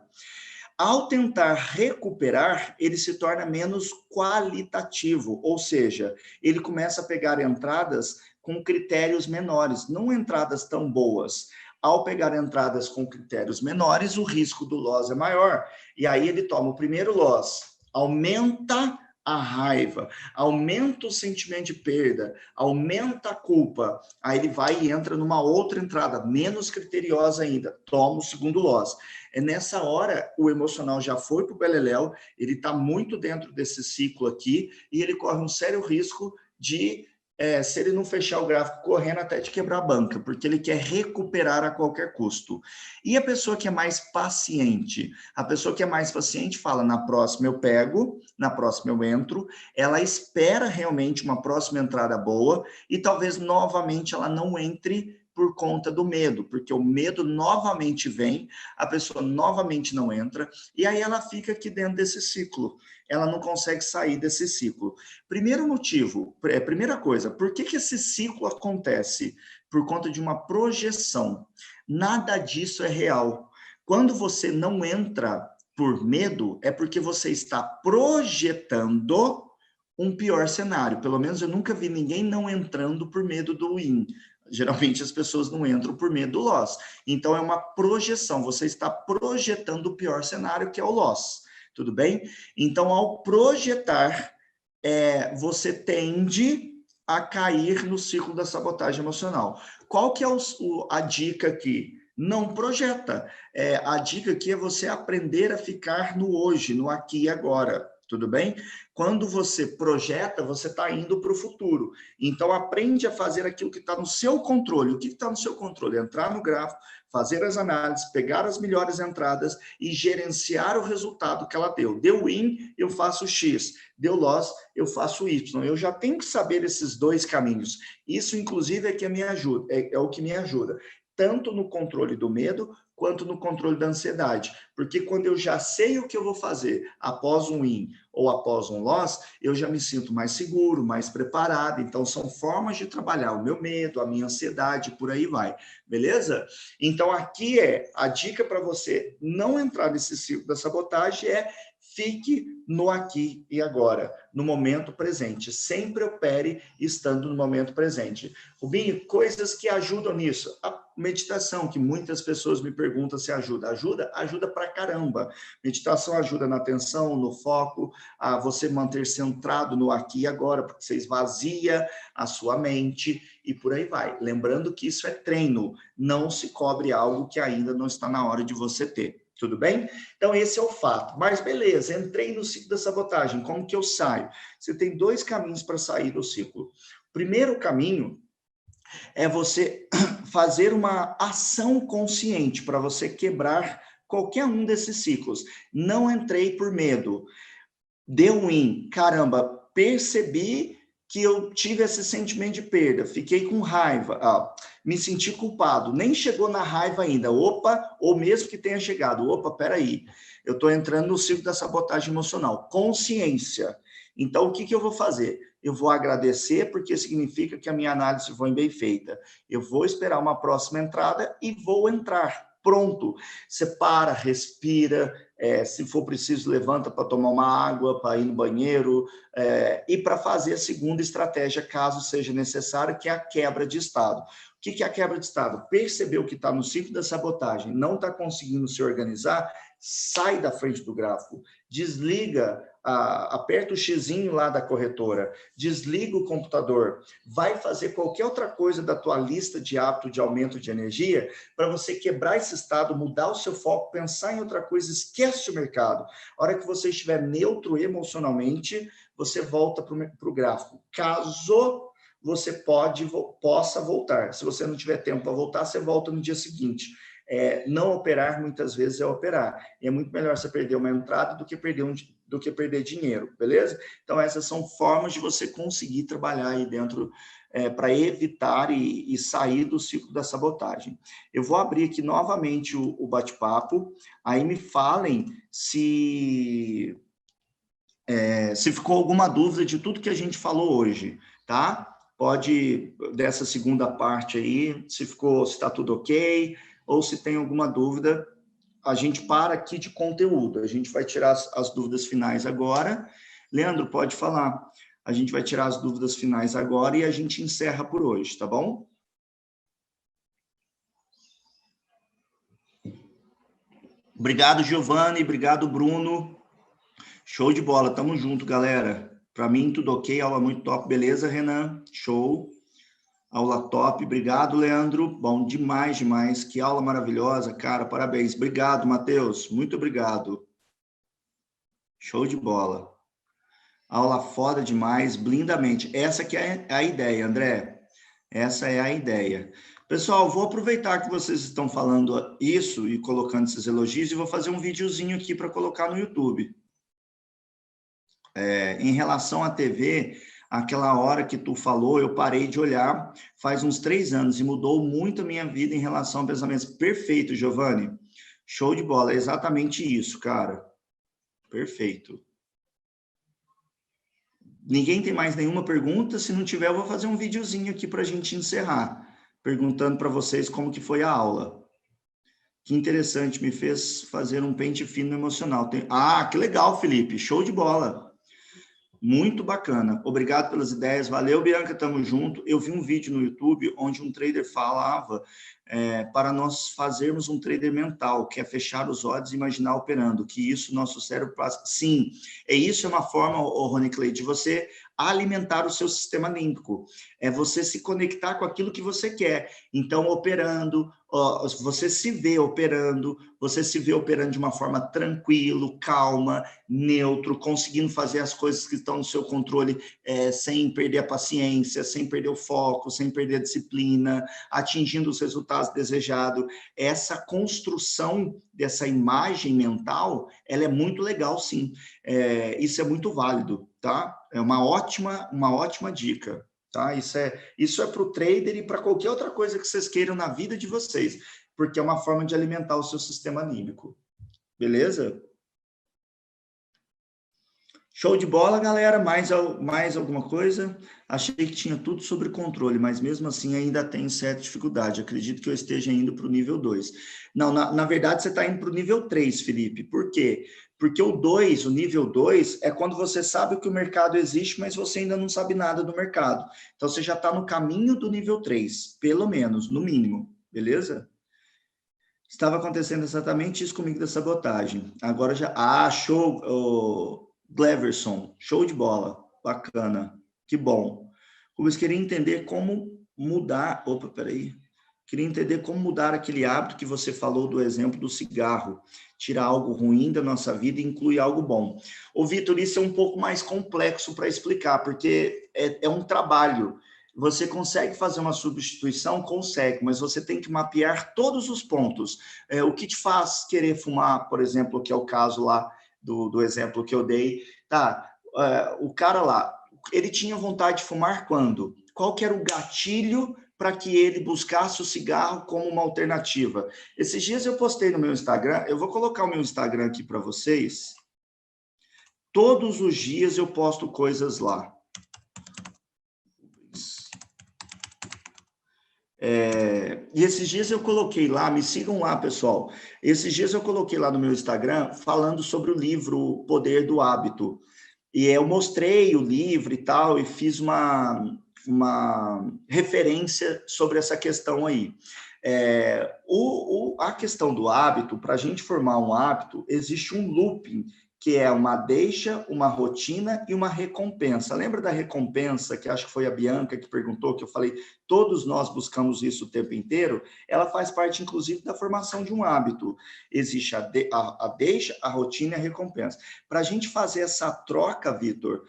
Ao tentar recuperar, ele se torna menos qualitativo, ou seja, ele começa a pegar entradas com critérios menores, não entradas tão boas. Ao pegar entradas com critérios menores, o risco do loss é maior. E aí ele toma o primeiro loss, aumenta a raiva, aumenta o sentimento de perda, aumenta a culpa. Aí ele vai e entra numa outra entrada, menos criteriosa ainda, toma o segundo loss. Nessa hora, o emocional já foi para o beleléu, ele está muito dentro desse ciclo aqui, e ele corre um sério risco de, se ele não fechar o gráfico correndo, até de quebrar a banca, porque ele quer recuperar a qualquer custo. E a pessoa que é mais paciente? A pessoa que é mais paciente fala: na próxima eu pego, na próxima eu entro, ela espera realmente uma próxima entrada boa, e talvez novamente ela não entre por conta do medo, porque o medo novamente vem, a pessoa novamente não entra, e aí ela fica aqui dentro desse ciclo. Ela não consegue sair desse ciclo. Primeiro motivo, primeira coisa, por que esse ciclo acontece? Por conta de uma projeção. Nada disso é real. Quando você não entra por medo, é porque você está projetando um pior cenário. Pelo menos eu nunca vi ninguém não entrando por medo do win. Geralmente as pessoas não entram por medo do loss. Então é uma projeção, você está projetando o pior cenário, que é o loss. Tudo bem? Então, ao projetar, você tende a cair no ciclo da sabotagem emocional. Qual que é a dica aqui? Não projeta. A dica aqui é você aprender a ficar no hoje, no aqui e agora. Tudo bem? Quando você projeta, você está indo para o futuro. Então, aprende a fazer aquilo que está no seu controle. O que está no seu controle? Entrar no gráfico, fazer as análises, pegar as melhores entradas e gerenciar o resultado que ela deu. Deu win, eu faço X. Deu loss, eu faço Y. Eu já tenho que saber esses dois caminhos. Isso, inclusive, é o que me ajuda. Tanto no controle do medo, quanto no controle da ansiedade. Porque quando eu já sei o que eu vou fazer após um win ou após um loss, eu já me sinto mais seguro, mais preparado. Então, são formas de trabalhar o meu medo, a minha ansiedade, por aí vai. Beleza? Então, aqui a dica para você não entrar nesse ciclo da sabotagem fique no aqui e agora, no momento presente. Sempre opere estando no momento presente. Rubinho, coisas que ajudam nisso. A meditação, que muitas pessoas me perguntam se ajuda. Ajuda pra caramba. Meditação ajuda na atenção, no foco, a você manter centrado no aqui e agora, porque você esvazia a sua mente e por aí vai. Lembrando que isso é treino. Não se cobre algo que ainda não está na hora de você ter. Tudo bem? Então, esse é o fato. Mas, beleza, entrei no ciclo da sabotagem. Como que eu saio? Você tem dois caminhos para sair do ciclo. O primeiro caminho é você fazer uma ação consciente para você quebrar qualquer um desses ciclos. Não entrei por medo. Deu win. Caramba, percebi que eu tive esse sentimento de perda, fiquei com raiva, me senti culpado, nem chegou na raiva ainda, ou mesmo que tenha chegado, peraí, eu estou entrando no ciclo da sabotagem emocional, consciência. Então, o que eu vou fazer? Eu vou agradecer, porque significa que a minha análise foi bem feita. Eu vou esperar uma próxima entrada e vou entrar. Pronto. Você para, respira, se for preciso, levanta para tomar uma água, para ir no banheiro, e para fazer a segunda estratégia, caso seja necessário, que é a quebra de estado. O que é a quebra de estado? Percebeu que está no ciclo da sabotagem, não está conseguindo se organizar, sai da frente do gráfico, desliga, aperta o xizinho lá da corretora, desliga o computador, vai fazer qualquer outra coisa da tua lista de hábito de aumento de energia para você quebrar esse estado, mudar o seu foco, pensar em outra coisa, esquece o mercado. A hora que você estiver neutro emocionalmente, você volta para o gráfico. Caso você possa voltar. Se você não tiver tempo para voltar, você volta no dia seguinte. Não operar, muitas vezes, é operar. E é muito melhor você perder uma entrada do que perder dinheiro, beleza? Então, essas são formas de você conseguir trabalhar aí dentro para evitar e sair do ciclo da sabotagem. Eu vou abrir aqui novamente o bate-papo, aí me falem se ficou alguma dúvida de tudo que a gente falou hoje, tá? Pode, dessa segunda parte aí, se está tudo ok, ou se tem alguma dúvida, a gente para aqui de conteúdo. A gente vai tirar as dúvidas finais agora. Leandro, pode falar. A gente vai tirar as dúvidas finais agora e a gente encerra por hoje, tá bom? Obrigado, Giovanni. Obrigado, Bruno. Show de bola. Tamo junto, galera. Para mim, tudo ok. Aula muito top. Beleza, Renan? Show. Aula top. Obrigado, Leandro. Bom demais, demais. Que aula maravilhosa, cara. Parabéns. Obrigado, Matheus. Muito obrigado. Show de bola. Aula foda demais, blindamente. Essa que é a ideia, André. Essa é a ideia. Pessoal, vou aproveitar que vocês estão falando isso e colocando esses elogios e vou fazer um videozinho aqui para colocar no YouTube. Em relação à TV, aquela hora que tu falou, eu parei de olhar faz uns 3 anos e mudou muito a minha vida em relação a pensamentos. Perfeito, Giovanni. Show de bola. É exatamente isso, cara. Perfeito. Ninguém tem mais nenhuma pergunta? Se não tiver, eu vou fazer um videozinho aqui para a gente encerrar, perguntando para vocês como que foi a aula. Que interessante, me fez fazer um pente fino emocional. Que legal, Felipe. Show de bola. Muito bacana. Obrigado pelas ideias. Valeu, Bianca, tamo junto. Eu vi um vídeo no YouTube onde um trader falava para nós fazermos um trader mental, que é fechar os olhos e imaginar operando, que isso nosso cérebro passa. Sim, isso é uma forma, Rony Clay, de você alimentar o seu sistema límbico, é você se conectar com aquilo que você quer. Então, operando, você se vê operando de uma forma tranquilo, calma, neutro, conseguindo fazer as coisas que estão no seu controle sem perder a paciência, sem perder o foco, sem perder a disciplina, atingindo os resultados desejados. Essa construção dessa imagem mental, ela é muito legal, sim. Isso é muito válido, tá? É uma ótima dica, tá? Isso é para o trader e para qualquer outra coisa que vocês queiram na vida de vocês, porque é uma forma de alimentar o seu sistema anímico. Beleza? Show de bola, galera. Mais alguma coisa? Achei que tinha tudo sobre controle, mas mesmo assim ainda tem certa dificuldade. Acredito que eu esteja indo para o nível 2. Não, na verdade, você está indo para o nível 3, Felipe. Por quê? Porque o nível 2, é quando você sabe que o mercado existe, mas você ainda não sabe nada do mercado. Então, você já está no caminho do nível 3, pelo menos, no mínimo. Beleza? Estava acontecendo exatamente isso comigo da sabotagem. Agora já... show, Gleverson, show de bola, bacana, que bom. Rubens, queria entender como mudar... Opa, peraí. Queria entender como mudar aquele hábito que você falou do exemplo do cigarro. Tirar algo ruim da nossa vida e incluir algo bom. Ô, Vitor, isso é um pouco mais complexo para explicar, porque é um trabalho. Você consegue fazer uma substituição? Consegue, mas você tem que mapear todos os pontos. O que te faz querer fumar, por exemplo, que é o caso lá do exemplo que eu dei. Tá, o cara lá, ele tinha vontade de fumar quando? Qual que era o gatilho para que ele buscasse o cigarro como uma alternativa? Esses dias eu postei no meu Instagram, eu vou colocar o meu Instagram aqui para vocês. Todos os dias eu posto coisas lá. E esses dias eu coloquei lá, me sigam lá, pessoal. Esses dias eu coloquei lá no meu Instagram falando sobre o livro O Poder do Hábito. E eu mostrei o livro e tal, e fiz uma referência sobre essa questão aí. A questão do hábito, para a gente formar um hábito, existe um looping, que é uma deixa, uma rotina e uma recompensa. Lembra da recompensa, que acho que foi a Bianca que perguntou, que eu falei, todos nós buscamos isso o tempo inteiro? Ela faz parte, inclusive, da formação de um hábito. Existe a deixa, a rotina e a recompensa. Para a gente fazer essa troca, Vitor,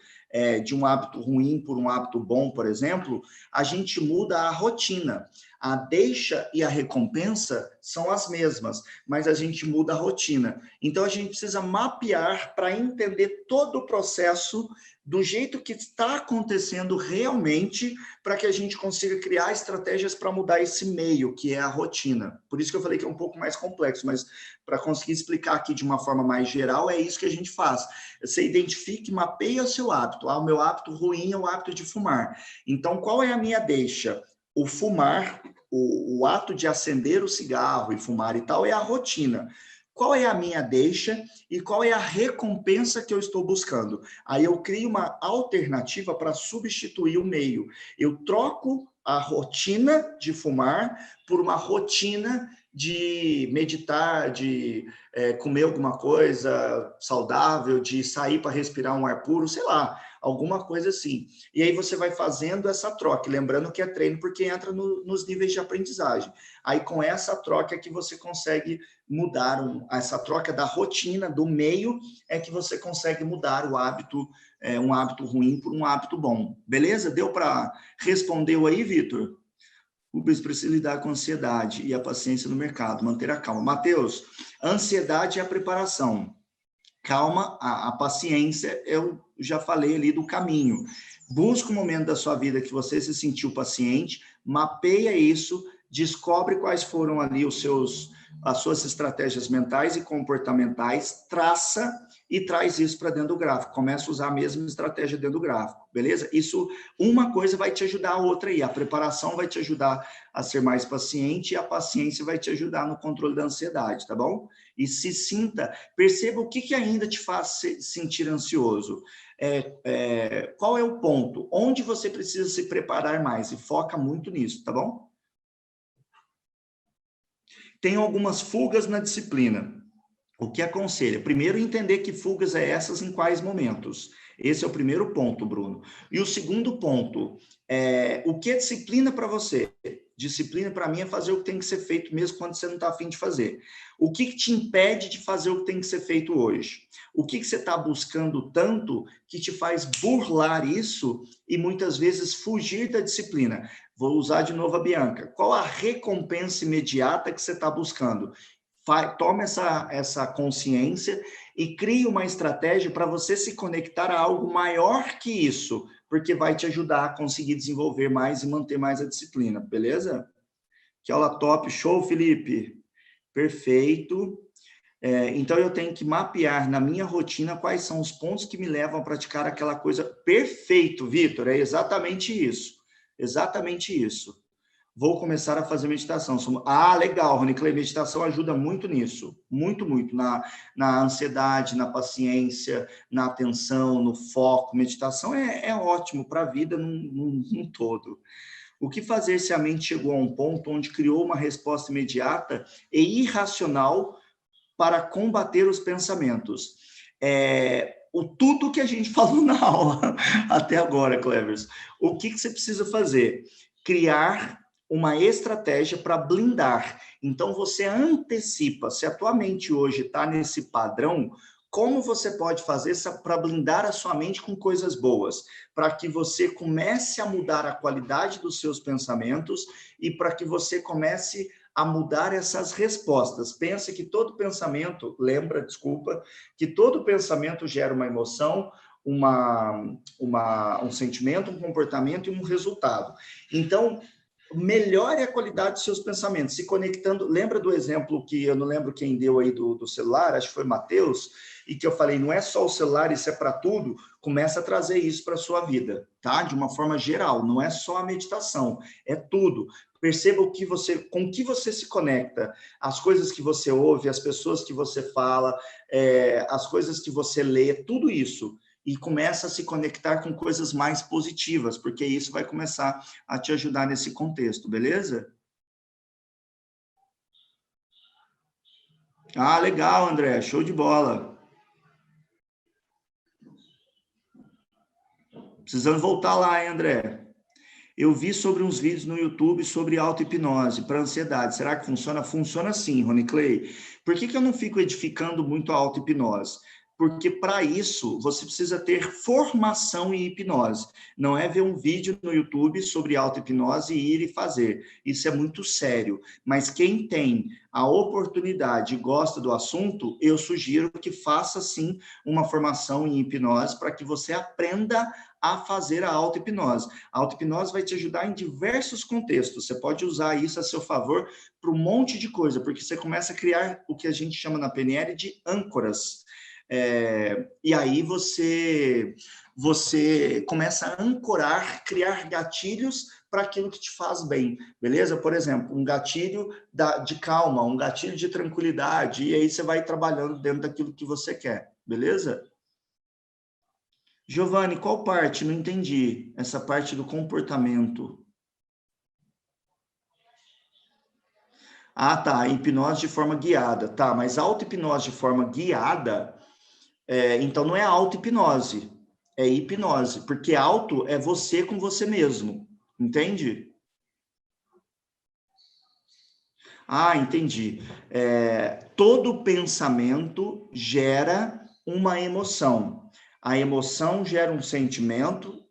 de um hábito ruim por um hábito bom, por exemplo, a gente muda a rotina. A deixa e a recompensa são as mesmas, mas a gente muda a rotina. Então, a gente precisa mapear para entender todo o processo do jeito que está acontecendo realmente, para que a gente consiga criar estratégias para mudar esse meio, que é a rotina. Por isso que eu falei que é um pouco mais complexo, mas para conseguir explicar aqui de uma forma mais geral, é isso que a gente faz. Você identifica e mapeia o seu hábito. O meu hábito ruim é o hábito de fumar. Então, qual é a minha deixa? O fumar, o ato de acender o cigarro e fumar e tal, é a rotina. Qual é a minha deixa e qual é a recompensa que eu estou buscando? Aí eu crio uma alternativa para substituir o meio. Eu troco a rotina de fumar por uma rotina de meditar, de comer alguma coisa saudável, de sair para respirar um ar puro, sei lá, alguma coisa assim. E aí você vai fazendo essa troca, lembrando que é treino porque entra nos níveis de aprendizagem. Aí com essa troca é que você consegue mudar, essa troca da rotina, do meio, é que você consegue mudar o hábito, um hábito ruim por um hábito bom. Beleza? Deu para responder aí, Vitor? Rubens precisa lidar com a ansiedade e a paciência no mercado, manter a calma. Matheus, a ansiedade é a preparação. Calma, a paciência, eu já falei ali do caminho. Busca um momento da sua vida que você se sentiu paciente, mapeia isso, descobre quais foram ali as suas estratégias mentais e comportamentais, traça e traz isso para dentro do gráfico. Começa a usar a mesma estratégia dentro do gráfico, beleza? Isso, uma coisa vai te ajudar a outra aí. A preparação vai te ajudar a ser mais paciente e a paciência vai te ajudar no controle da ansiedade, tá bom? E se sinta, perceba o que ainda te faz se sentir ansioso. Qual é o ponto? Onde você precisa se preparar mais? E foca muito nisso, tá bom? Tem algumas fugas na disciplina. O que aconselha? Primeiro, entender que fugas é essas em quais momentos. Esse é o primeiro ponto, Bruno. E o segundo ponto, o que é disciplina para você? Disciplina, para mim, é fazer o que tem que ser feito mesmo quando você não está afim de fazer. O que te impede de fazer o que tem que ser feito hoje? O que você está buscando tanto que te faz burlar isso e muitas vezes fugir da disciplina? Vou usar de novo a Bianca. Qual a recompensa imediata que você está buscando? Toma essa consciência e crie uma estratégia para você se conectar a algo maior que isso, porque vai te ajudar a conseguir desenvolver mais e manter mais a disciplina, beleza? Que aula top, show, Felipe. Perfeito. Então, eu tenho que mapear na minha rotina quais são os pontos que me levam a praticar aquela coisa. Perfeito, Vitor, é exatamente isso. Exatamente isso. Vou começar a fazer meditação. Legal, Roniclei, meditação ajuda muito nisso. Muito, muito. Na ansiedade, na paciência, na atenção, no foco. Meditação é ótimo para a vida num todo. O que fazer se a mente chegou a um ponto onde criou uma resposta imediata e irracional para combater os pensamentos? Tudo que a gente falou na aula até agora, Clevers. O que você precisa fazer? Criar uma estratégia para blindar. Então, você antecipa. Se a tua mente hoje está nesse padrão, como você pode fazer para blindar a sua mente com coisas boas? Para que você comece a mudar a qualidade dos seus pensamentos e para que você comece a mudar essas respostas. Pensa que todo pensamento, que todo pensamento gera uma emoção, um sentimento, um comportamento e um resultado. Então, melhore a qualidade dos seus pensamentos, se conectando. Lembra do exemplo que eu não lembro quem deu aí do celular, acho que foi Matheus, e que eu falei, não é só o celular, isso é para tudo. Começa a trazer isso para a sua vida, tá? De uma forma geral, não é só a meditação, é tudo. Perceba com o que você se conecta, as coisas que você ouve, as pessoas que você fala, as coisas que você lê, tudo isso. E começa a se conectar com coisas mais positivas, porque isso vai começar a te ajudar nesse contexto, beleza? Legal, André, show de bola. Precisando voltar lá, hein, André? Eu vi sobre uns vídeos no YouTube sobre auto-hipnose para ansiedade. Será que funciona? Funciona sim, Rony Clay. Por que eu não fico edificando muito a auto-hipnose? Porque para isso você precisa ter formação em hipnose. Não é ver um vídeo no YouTube sobre auto-hipnose e ir e fazer. Isso é muito sério. Mas quem tem a oportunidade e gosta do assunto, eu sugiro que faça sim uma formação em hipnose para que você aprenda a fazer a auto-hipnose. A auto-hipnose vai te ajudar em diversos contextos. Você pode usar isso a seu favor para um monte de coisa, porque você começa a criar o que a gente chama na PNL de âncoras. E aí você começa a ancorar, criar gatilhos para aquilo que te faz bem, beleza? Por exemplo, um gatilho de calma, um gatilho de tranquilidade, e aí você vai trabalhando dentro daquilo que você quer, beleza? Giovanni, qual parte? Não entendi. Essa parte do comportamento. Tá. Hipnose de forma guiada. Tá, mas auto-hipnose de forma guiada, então não é auto-hipnose, é hipnose. Porque auto é você com você mesmo. Entende? Entendi. Todo pensamento gera uma emoção. A emoção gera um sentimento,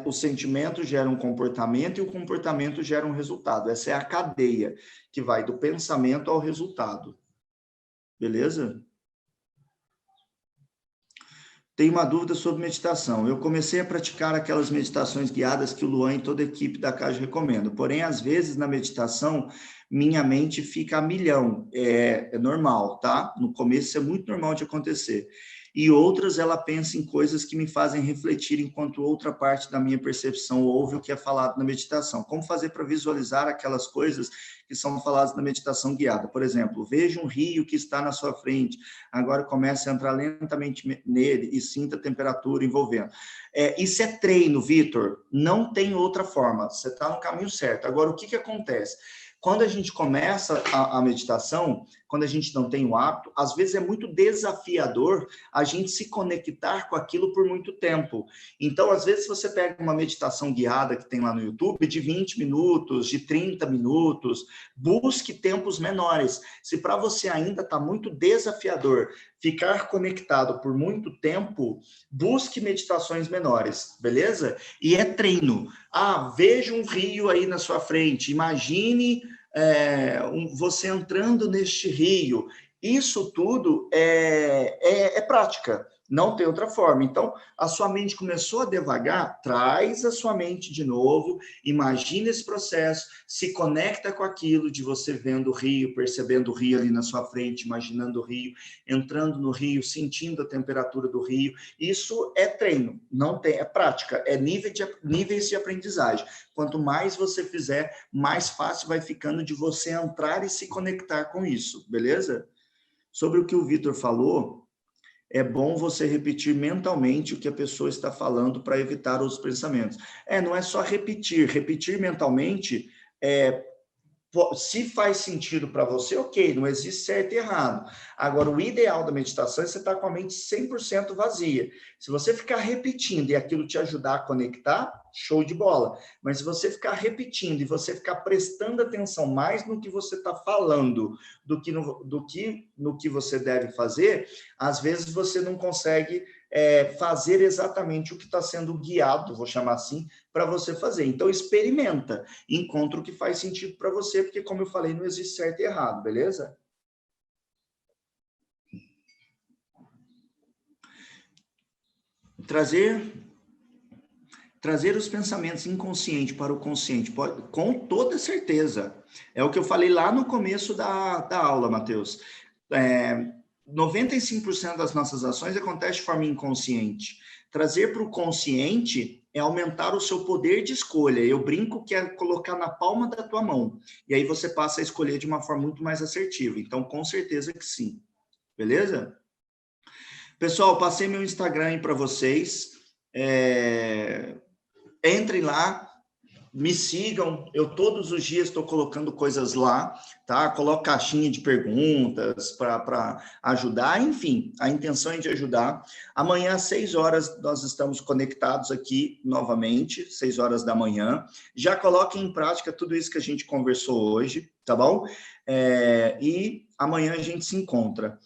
o sentimento gera um comportamento e o comportamento gera um resultado. Essa é a cadeia que vai do pensamento ao resultado. Beleza? Tenho uma dúvida sobre meditação. Eu comecei a praticar aquelas meditações guiadas que o Luan e toda a equipe da Caixa recomendam. Porém, às vezes, na meditação, minha mente fica a milhão. É normal, tá? No começo, isso é muito normal de acontecer. E outras, ela pensa em coisas que me fazem refletir, enquanto outra parte da minha percepção ouve o que é falado na meditação. Como fazer para visualizar aquelas coisas que são faladas na meditação guiada? Por exemplo, veja um rio que está na sua frente, agora comece a entrar lentamente nele e sinta a temperatura envolvendo. Isso é treino, Vitor, não tem outra forma, você está no caminho certo. Agora, o que acontece? Quando a gente começa a meditação, quando a gente não tem o hábito, às vezes é muito desafiador a gente se conectar com aquilo por muito tempo. Então, às vezes, você pega uma meditação guiada que tem lá no YouTube, de 20 minutos, de 30 minutos, busque tempos menores. Se para você ainda está muito desafiador ficar conectado por muito tempo, busque meditações menores, beleza? E é treino. Veja um rio aí na sua frente, imagine você entrando neste rio. Isso tudo é prática, não tem outra forma. Então, a sua mente começou a devagar, traz a sua mente de novo, imagina esse processo, se conecta com aquilo de você vendo o rio, percebendo o rio ali na sua frente, imaginando o rio, entrando no rio, sentindo a temperatura do rio. Isso é treino, não tem, é prática, é níveis de aprendizagem. Quanto mais você fizer, mais fácil vai ficando de você entrar e se conectar com isso, beleza? Sobre o que o Vitor falou, é bom você repetir mentalmente o que a pessoa está falando para evitar os pensamentos. Não é só repetir mentalmente, se faz sentido para você, ok, não existe certo e errado. Agora, o ideal da meditação é você estar com a mente 100% vazia. Se você ficar repetindo e aquilo te ajudar a conectar, show de bola. Mas se você ficar repetindo e você ficar prestando atenção mais no que você está falando do que no que você deve fazer, às vezes você não consegue fazer exatamente o que está sendo guiado, vou chamar assim, para você fazer. Então, experimenta, encontra o que faz sentido para você, porque, como eu falei, não existe certo e errado, beleza? Trazer os pensamentos inconscientes para o consciente, com toda certeza. É o que eu falei lá no começo da aula, Matheus. 95% das nossas ações acontecem de forma inconsciente. Trazer para o consciente é aumentar o seu poder de escolha. Eu brinco que é colocar na palma da tua mão. E aí você passa a escolher de uma forma muito mais assertiva. Então, com certeza que sim. Beleza? Pessoal, passei meu Instagram aí para vocês. Entrem lá, me sigam, eu todos os dias estou colocando coisas lá, tá? Coloco caixinha de perguntas para ajudar, enfim, a intenção é de ajudar. Amanhã, às 6 horas, nós estamos conectados aqui novamente, 6 horas da manhã. Já coloquem em prática tudo isso que a gente conversou hoje, tá bom? E amanhã a gente se encontra.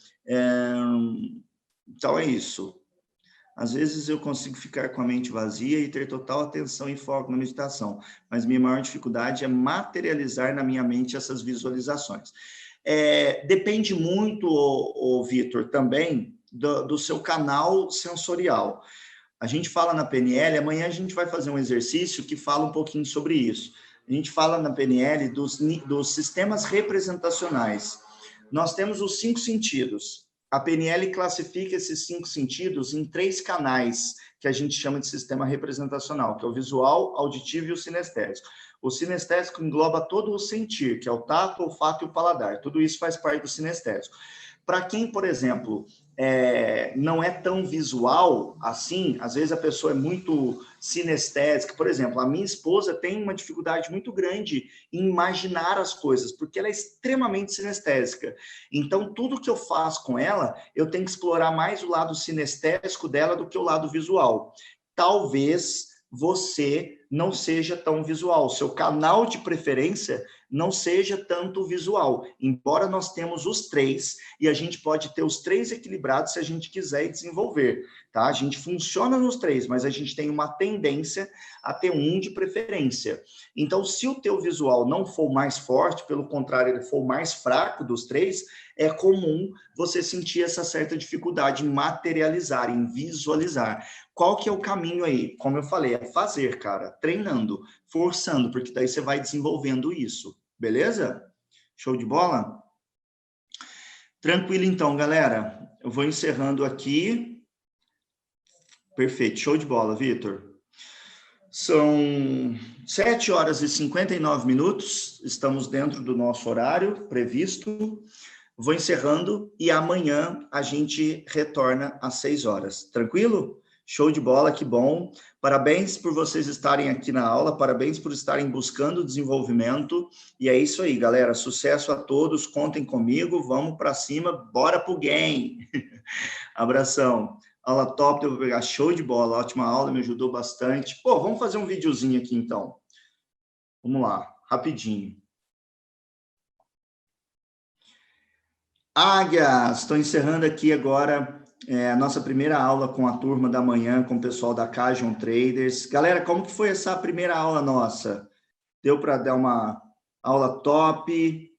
Então é isso. Às vezes eu consigo ficar com a mente vazia e ter total atenção e foco na meditação, mas minha maior dificuldade é materializar na minha mente essas visualizações. Depende muito, Vitor, também do seu canal sensorial. A gente fala na PNL, amanhã a gente vai fazer um exercício que fala um pouquinho sobre isso. A gente fala na PNL dos sistemas representacionais. Nós temos os 5 sentidos. A PNL classifica esses 5 sentidos em 3 canais, que a gente chama de sistema representacional, que é o visual, auditivo e o sinestésico. O sinestésico engloba todo o sentir, que é o tato, o olfato e o paladar. Tudo isso faz parte do sinestésico. Para quem, por exemplo, não é tão visual assim, às vezes a pessoa é muito sinestésica. Por exemplo, a minha esposa tem uma dificuldade muito grande em imaginar as coisas, porque ela é extremamente sinestésica. Então, tudo que eu faço com ela, eu tenho que explorar mais o lado sinestésico dela do que o lado visual. Talvez você não seja tão visual, seu canal de preferência não seja tanto visual, embora nós temos os 3, e a gente pode ter os 3 equilibrados se a gente quiser desenvolver, tá? A gente funciona nos 3, mas a gente tem uma tendência a ter um de preferência. Então, se o teu visual não for mais forte, pelo contrário, ele for mais fraco dos 3, é comum você sentir essa certa dificuldade em materializar, em visualizar. Qual que é o caminho aí? Como eu falei, é fazer, cara, treinando, forçando, porque daí você vai desenvolvendo isso, beleza? Show de bola? Tranquilo então, galera. Eu vou encerrando aqui. Perfeito, show de bola, Vitor. São 7 horas e 59 minutos, estamos dentro do nosso horário previsto. Vou encerrando e amanhã a gente retorna às 6 horas. Tranquilo? Show de bola, que bom. Parabéns por vocês estarem aqui na aula, parabéns por estarem buscando desenvolvimento. E é isso aí, galera. Sucesso a todos, contem comigo, vamos para cima, bora pro game. Abração. Aula top, eu vou pegar, show de bola, ótima aula, me ajudou bastante. Pô, vamos fazer um videozinho aqui então. Vamos lá, rapidinho. Águias, estou encerrando aqui agora a nossa primeira aula com a turma da manhã, com o pessoal da Cajon Traders. Galera, como que foi essa primeira aula nossa? Deu para dar uma aula top,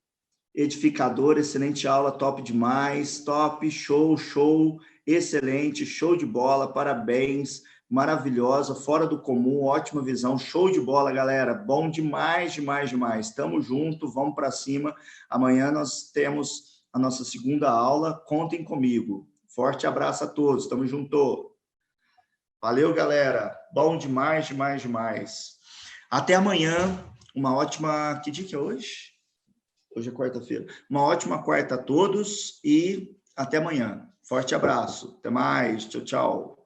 edificadora, excelente aula, top demais, top, show, show, excelente, show de bola, parabéns, maravilhosa, fora do comum, ótima visão, show de bola, galera, bom demais, demais, demais. Tamo junto, vamos para cima. Amanhã nós temos a nossa segunda aula, contem comigo. Forte abraço a todos, tamo junto. Valeu, galera, bom demais, demais, demais. Até amanhã, uma ótima... Que dia que é hoje? Hoje é quarta-feira. Uma ótima quarta a todos e até amanhã. Forte abraço. Até mais. Tchau, tchau.